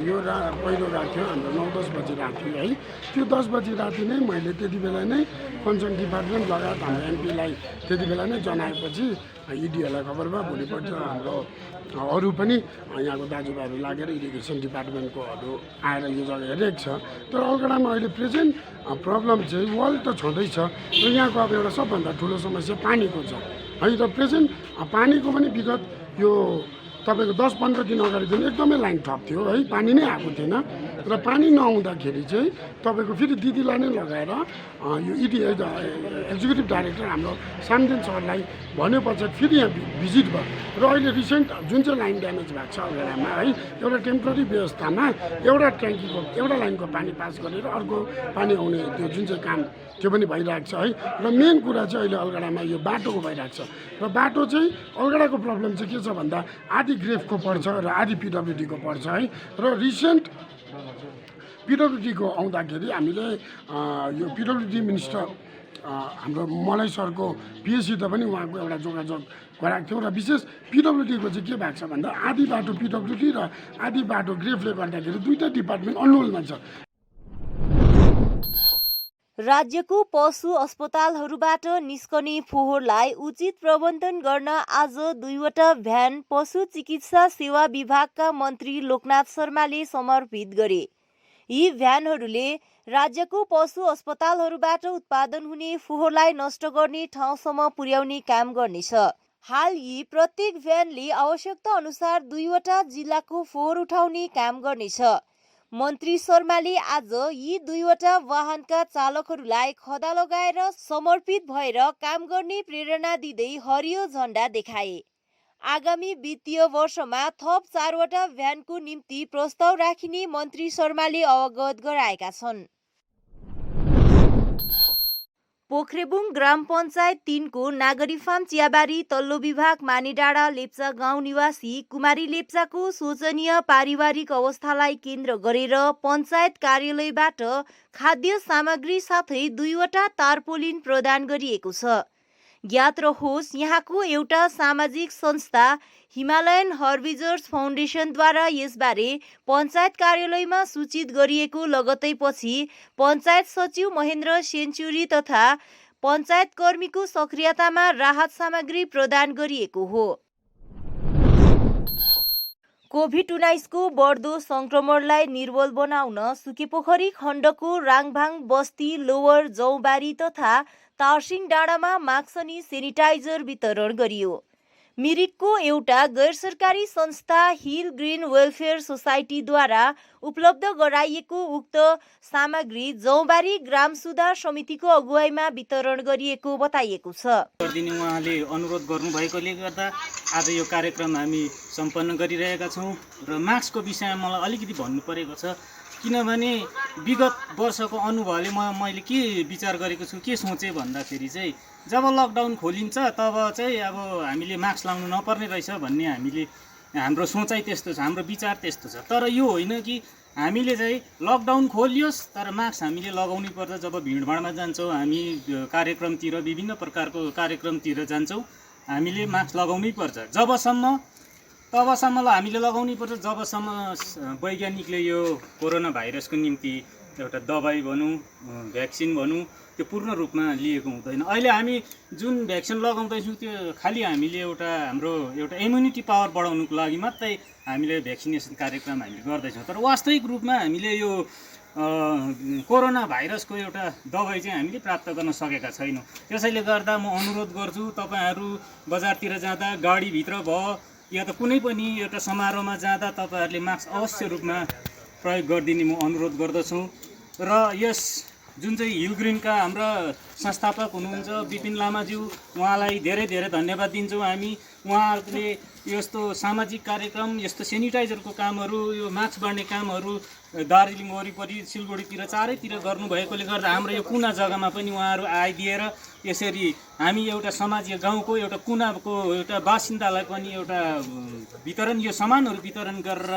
यो पहिरो गएको थियो हाम्रो 9-10 बजी राति है, त्यो 10 बजी राति नै मैले त्यति बेला नै कन्सर्न डिपार्टमेन्ट लगायत हाम्रो एमपीलाई त्यति बेला नै जनाएपछि इडीहरूलाई खबर भयो। भोलिपल्ट हाम्रो अरू पनि यहाँको दाजुभाइहरू लागेर इरिगेसन डिपार्टमेन्टकोहरू आएर यो जग्गा हेरेको छ। तर अलगढामा अहिले प्रेजेन्ट प्रब्लम चाहिँ वाल त छँदैछ र यहाँको अब एउटा सबभन्दा ठुलो समस्या पानीको छ है। र प्रेजेन्ट पानीको पनि विगत यो तपाईँको 10-15 दिन अगाडिदेखि एकदमै लाइन ठप थियो है, पानी नै आएको थिएन र पानी नआउँदाखेरि चाहिँ तपाईँको फेरि दिदीलाई नै लगाएर यो एक्जिक्युटिभ डाइरेक्टर हाम्रो सामदेन सरलाई भन्यो पछाडि फेरि यहाँ भिजिट भयो र अहिले रिसेन्ट जुन चाहिँ लाइन ड्यामेज भएको छ अलगढामा है एउटा टेम्पोररी व्यवस्थामा एउटा ट्याङ्कीको एउटा लाइनको पानी पास गरेर अर्को पानी आउने त्यो जुन चाहिँ काम त्यो पनि भइरहेको छ है र मेन कुरा चाहिँ अहिले अलगढामा यो बाटोको भइरहेको छ र बाटो चाहिँ अलगढाको प्रब्लम चाहिँ के छ भन्दा आधी ग्रेफको पर्छ र आधी पिडब्ल्युडीको पर्छ है र रिसेन्ट पिडब्ल्युडीको आउँदाखेरि हामीले यो पिडब्ल्युडी मिनिस्टर हाम्रो मलाई सरको पिएससित पनि उहाँको एउटा जोगाजोग गराएको थियौँ र विशेष पिडब्ल्युडीको चाहिँ के भएको छ भन्दा आधी बाटो पिडब्ल्युडी र आधी बाटो ग्रेफले गर्दाखेरि दुईटा डिपार्टमेन्ट अन्लोलमा छ। राज्यको पशु अस्पतालहरूबाट निस्कने फोहोरलाई उचित प्रबन्धन गर्न आज 2वटा भ्यान पशु चिकित्सा सेवा विभागका मन्त्री लोकनाथ शर्माले समर्पित गरे। यी भ्यानहरूले राज्यको पशु अस्पतालहरूबाट उत्पादन हुने फोहोरलाई नष्ट गर्ने ठाउँसम्म पुर्याउने काम गर्नेछ। हाल यी प्रत्येक भ्यानले आवश्यकता अनुसार 2वटा जिल्लाको फोहोर उठाउने काम गर्नेछ। मन्त्री शर्माले आज यी 2वटा वाहनका चालकहरूलाई खदा लगाएर समर्पित भएर काम गर्ने प्रेरणा दिँदै हरियो झण्डा देखाए। आगामी वित्तीय वर्षमा थप 4वटा भ्यानको निम्ति प्रस्ताव राखिने मन्त्री शर्माले अवगत गराएका छन्। पोख्रेबुङ ग्राम पञ्चायत 3 को नागरी फार्म चियाबारी तल्लो विभाग मानेडाँडा लेप्चा गाउँ निवासी कुमारी लेप्चाको शोचनीय पारिवारिक अवस्थालाई केन्द्र गरेर पञ्चायत कार्यालयबाट खाद्य सामग्री साथै 2वटा तारपोलिन प्रदान गरिएको छ। ज्ञात रहोस्, यहाँको एउटा सामाजिक संस्था हिमालयन हर्बिजर्स फाउन्डेसनद्वारा यसबारे पञ्चायत कार्यालयमा सूचित गरिएको लगत्तै पछि पञ्चायत सचिव महेन्द्र सेन्चुरी तथा पञ्चायत कर्मीको सक्रियतामा राहत सामग्री प्रदान गरिएको हो। कोभिड-19 को बढ्दो संक्रमणलाई निर्बल बनाउन सुकेपोखरी खण्डको राङभाङ बस्ती लोवर जौबारी तथा तारसिङ डाँडामा मास्क अनि सेनिटाइजर वितरण गरियो। मिरिकको एउटा गैर सरकारी संस्था हिल ग्रीन वेलफेयर सोसाइटीद्वारा उपलब्ध गराइएको उक्त सामग्री जौबारी ग्राम सुधार समितिको अगुवाईमा वितरण गरिएको बताइएको छ। उहाँले अनुरोध गर्नुभएकोले गर्दा आज यो कार्यक्रम हामी सम्पन्न गरिरहेका छौँ र मास्कको विषयमा मलाई अलिकति भन्नु परेको छ, किनभने विगत वर्षको अनुभवले मैले के विचार गरेको छु, के सोचेँ भन्दाखेरि चाहिँ जब लकडाउन खोलिन्छ तब चाहिँ अब हामीले मास्क लाउनु नपर्ने रहेछ भन्ने हाम्रो सोचाइ त्यस्तो छ, हाम्रो विचार त्यस्तो छ। तर यो होइन कि हामीले चाहिँ लकडाउन खोलियोस् तर मास्क हामीले लगाउनै पर्छ। जब भिडभाडमा जान्छौँ, हामी कार्यक्रमतिर विभिन्न प्रकारको कार्यक्रमतिर जान्छौँ, हामीले मास्क लगाउनै पर्छ। तबसम्म हामीले लगाउनै पर्छ जबसम्म वैज्ञानिकले यो कोरोना भाइरसको निम्ति एउटा दबाई भनौँ, भ्याक्सिन भनौँ, त्यो पूर्ण रूपमा लिएको हुँदैन। अहिले हामी जुन भ्याक्सिन लगाउँदैछौँ त्यो खालि हामीले हाम्रो एउटा इम्युनिटी पावर बढाउनुको लागि मात्रै हामीले भ्याक्सिनेसन कार्यक्रम हामीले गर्दैछौँ। तर वास्तविक रूपमा हामीले यो कोरोना भाइरसको एउटा दबाई चाहिँ हामीले प्राप्त गर्न सकेका छैनौँ। त्यसैले गर्दा म अनुरोध गर्छु, तपाईँहरू बजारतिर जाँदा, गाडीभित्र भयो या त कुनै पनि एउटा समारोहमा जाँदा तपाईँहरूले मास्क अवश्य रूपमा प्रयोग गरिदिने म अनुरोध गर्दछु। र यस जुन चाहिँ हिल ग्रिनका हाम्रा संस्थापक हुनुहुन्छ विपिन लामाज्यू, उहाँलाई धेरै धेरै धन्यवाद दिन्छौँ हामी। उहाँहरूले यस्तो सामाजिक कार्यक्रम, यस्तो सेनिटाइजरको कामहरू, यो मास्क बाँड्ने कामहरू दार्जिलिङ वरिपरि सिलगढीतिर चारैतिर गर्नुभएकोले गर्दा हाम्रो यो कुना जग्गामा पनि उहाँहरू आइदिएर यसरी हामी एउटा समाज, यो गाउँको एउटा कुनाको एउटा बासिन्दालाई पनि एउटा वितरण, यो सामानहरू वितरण गरेर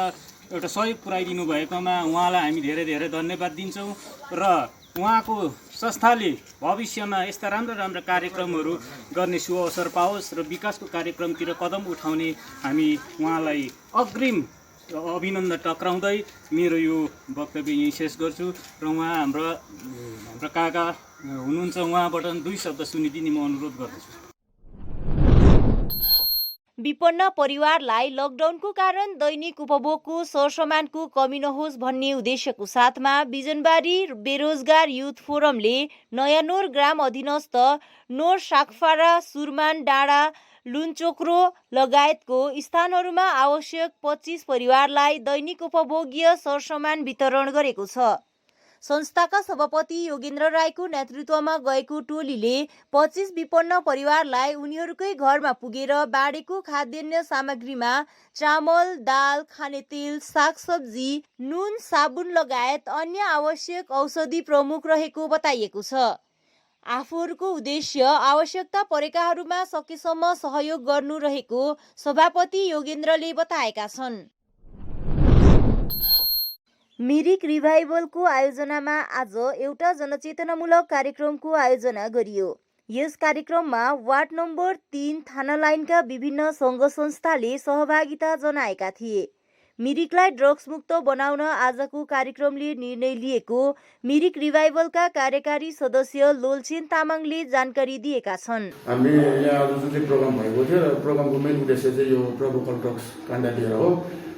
एउटा सहयोग पुर्याइदिनु भएकोमा उहाँलाई हामी धेरै धेरै धन्यवाद दिन्छौँ। र उहाँको संस्थाले भविष्यमा यस्ता राम्रा राम्रा कार्यक्रमहरू गर्ने सुअवसर पाओस् र विकासको कार्यक्रमतिर कदम उठाउने हामी उहाँलाई अग्रिम अभिनन्दन टक्राउँदै मेरो यो वक्तव्य यहीँ शेष गर्छु। र उहाँ हाम्रो काका हुनुहुन्छ, उहाँबाट 2 शब्द सुनिदिने म अनुरोध गर्दछु। विपन्न परिवारलाई लकडाउनको कारण दैनिक उपभोगको सरसामानको कमी नहोस् भन्ने उद्देश्यको साथमा बिजनबारी बेरोजगार युथ फोरमले नयाँनोर ग्राम अधीनस्थ नोर साकफारा, सुरमान डाँडा, लुनचोक्रो लगायतको स्थानहरूमा आवश्यक 25 परिवारलाई दैनिक उपभोग्य सरसामान वितरण गरेको छ। संस्थाका सभापति योगेन्द्र राईको नेतृत्वमा गएको टोलीले 25 विपन्न परिवारलाई उनीहरूकै घरमा पुगेर बाँडेको खाद्यान्न सामग्रीमा चामल, दाल, खानेतेल, सागसब्जी, नुन, साबुन लगायत अन्य आवश्यक औषधि प्रमुख रहेको बताइएको छ। आफूहरूको उद्देश्य आवश्यकता परेकाहरूमा सकेसम्म सहयोग गर्नु रहेको सभापति योगेन्द्रले बताएका छन्। मिरिक रिभाइभलको आयोजनामा आज एउटा जनचेतनामूलक कार्यक्रमको आयोजना गरियो। यस कार्यक्रममा वार्ड नम्बर 3 थाना लाइनका विभिन्न सङ्घ संस्थाले सहभागिता जनाएका थिए। मिरिकलाई ड्रग्स मुक्त बनाउन आजको कार्यक्रमले निर्णय लिएको मिरिक रिभाइभलका कार्यकारी सदस्य लोलछेन तामाङले जानकारी दिएका छन्। हामीले यहाँ आज जुन चाहिँ प्रोग्राम भएको थियो र प्रोग्रामको मेन उद्देश्य चाहिँ यो प्रोभोकल ड्रग्स काण्ड लिएर हो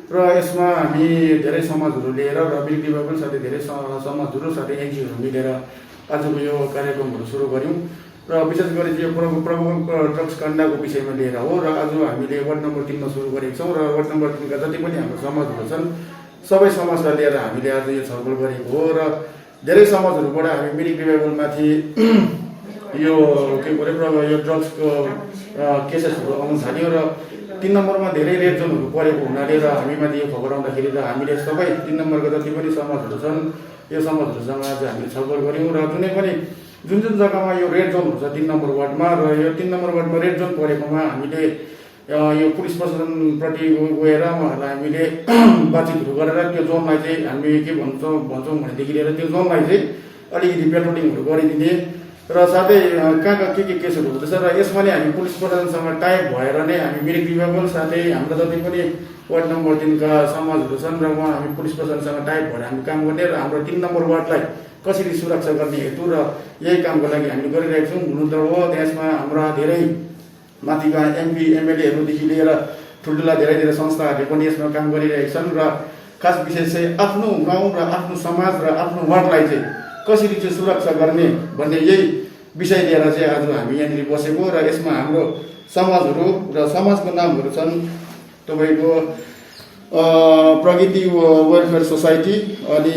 र यसमा हामी धेरै समाजहरू लिएर र मिरिक रिभाइभल साथै धेरै समाजहरू साथै एनजिओहरू मिलेर आजको यो कार्यक्रमहरू सुरु गऱ्यौँ र विशेष गरी यो प्रोभोकल ड्रग्स काण्डको विषयमा लिएर हो र आज हामीले वार्ड नम्बर 3 मा सुरु गरेका छौँ र वार्ड नम्बर 3 का जति पनि हाम्रो समाजहरू छन् सबै समाजलाई लिएर हामीले आज यो छलफल गरेको हो र धेरै समाजहरूबाट हामी मिरिक रिभाइभलमाथि यो के भन्छ यो ड्रग्सको केसेसहरू आउन थाल्यो र 3 नम्बरमा धेरै रेड जोनहरू परेको हुनाले र हामीमाथि यो खबर आउँदाखेरि र हामीले सबै 3 नम्बरका जति पनि समाजहरू छन् यो समाजहरूसँग आज हामीले छलफल गऱ्यौँ र जुन जग्गामा यो रेड जोन हुन्छ 3 नम्बर वार्डमा र यो 3 नम्बर वार्डमा रेड जोन परेकोमा हामीले यो पुलिस प्रशासनप्रति गएर उहाँहरूलाई हामीले बातचितहरू गरेर त्यो जोनलाई चाहिँ हामी के भन्छौँ भनेदेखि लिएर त्यो जोनलाई चाहिँ अलिकति पेट्रोलिङहरू गरिदिने र साथै कहाँ के केसहरू हुँदैछ र यसमा नै हामी पुलिस प्रशासनसँग टाइप भएर नै हामी मिरिक रिभाइभल साथै हाम्रो जति पनि वार्ड नम्बर 3 का समाजहरू छन् र उहाँ हामी पुलिस प्रशासनसँग टाइप भएर हामी काम गर्ने र हाम्रो 3 नम्बर वार्डलाई कसरी सुरक्षा गर्ने हेतु र यही कामको लागि हामीले गरिरहेका छौँ। हुनु त हो त्यसमा हाम्रा धेरै माथिका एमपी एमएलएहरूदेखि लिएर ठुल्ठुला धेरै संस्थाहरूले पनि यसमा काम गरिरहेका छन् र खास विशेष चाहिँ आफ्नो गाउँ र आफ्नो समाज र आफ्नो वार्डलाई चाहिँ कसरी चाहिँ सुरक्षा गर्ने भन्ने यही विषय लिएर चाहिँ आज हामी यहाँनिर बसेको र यसमा हाम्रो समाजहरू र समाजको नामहरू छन् तपाईँको प्रगति वेलफेयर सोसाइटी, अनि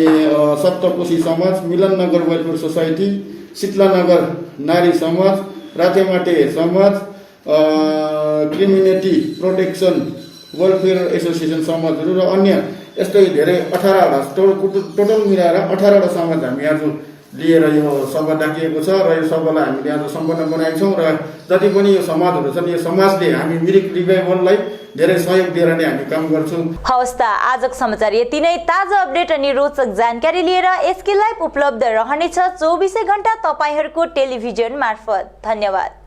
सप्तकोशी समाज, मिलननगर वेलफेयर सोसाइटी, शीतलानगर नारी समाज, रातेमाटे समाज, क्रिमिनिटी प्रोटेक्सन वेलफेयर एसोसिएसन समाजहरू र अन्य यस्तै धेरै 18वटा टोटल मिलाएर 18वटा समाज हामी आज लिएर यो सभा डाकिएको छ र यो सभालाई हामीले आज सम्पन्न बनाएका छौँ र जति पनि यो समाजहरू छन् यो समाजले हामी मिरिक रिभाइभललाई धेरै सहयोग दिएर नै हामी काम गर्छौँ। हवस् त आजको समाचार यति नै। ताजा अपडेट अनि रोचक जानकारी लिएर एसके लाइभ उपलब्ध रहनेछ 24 घण्टा तपाईहरूको टेलिभिजन मार्फत। धन्यवाद।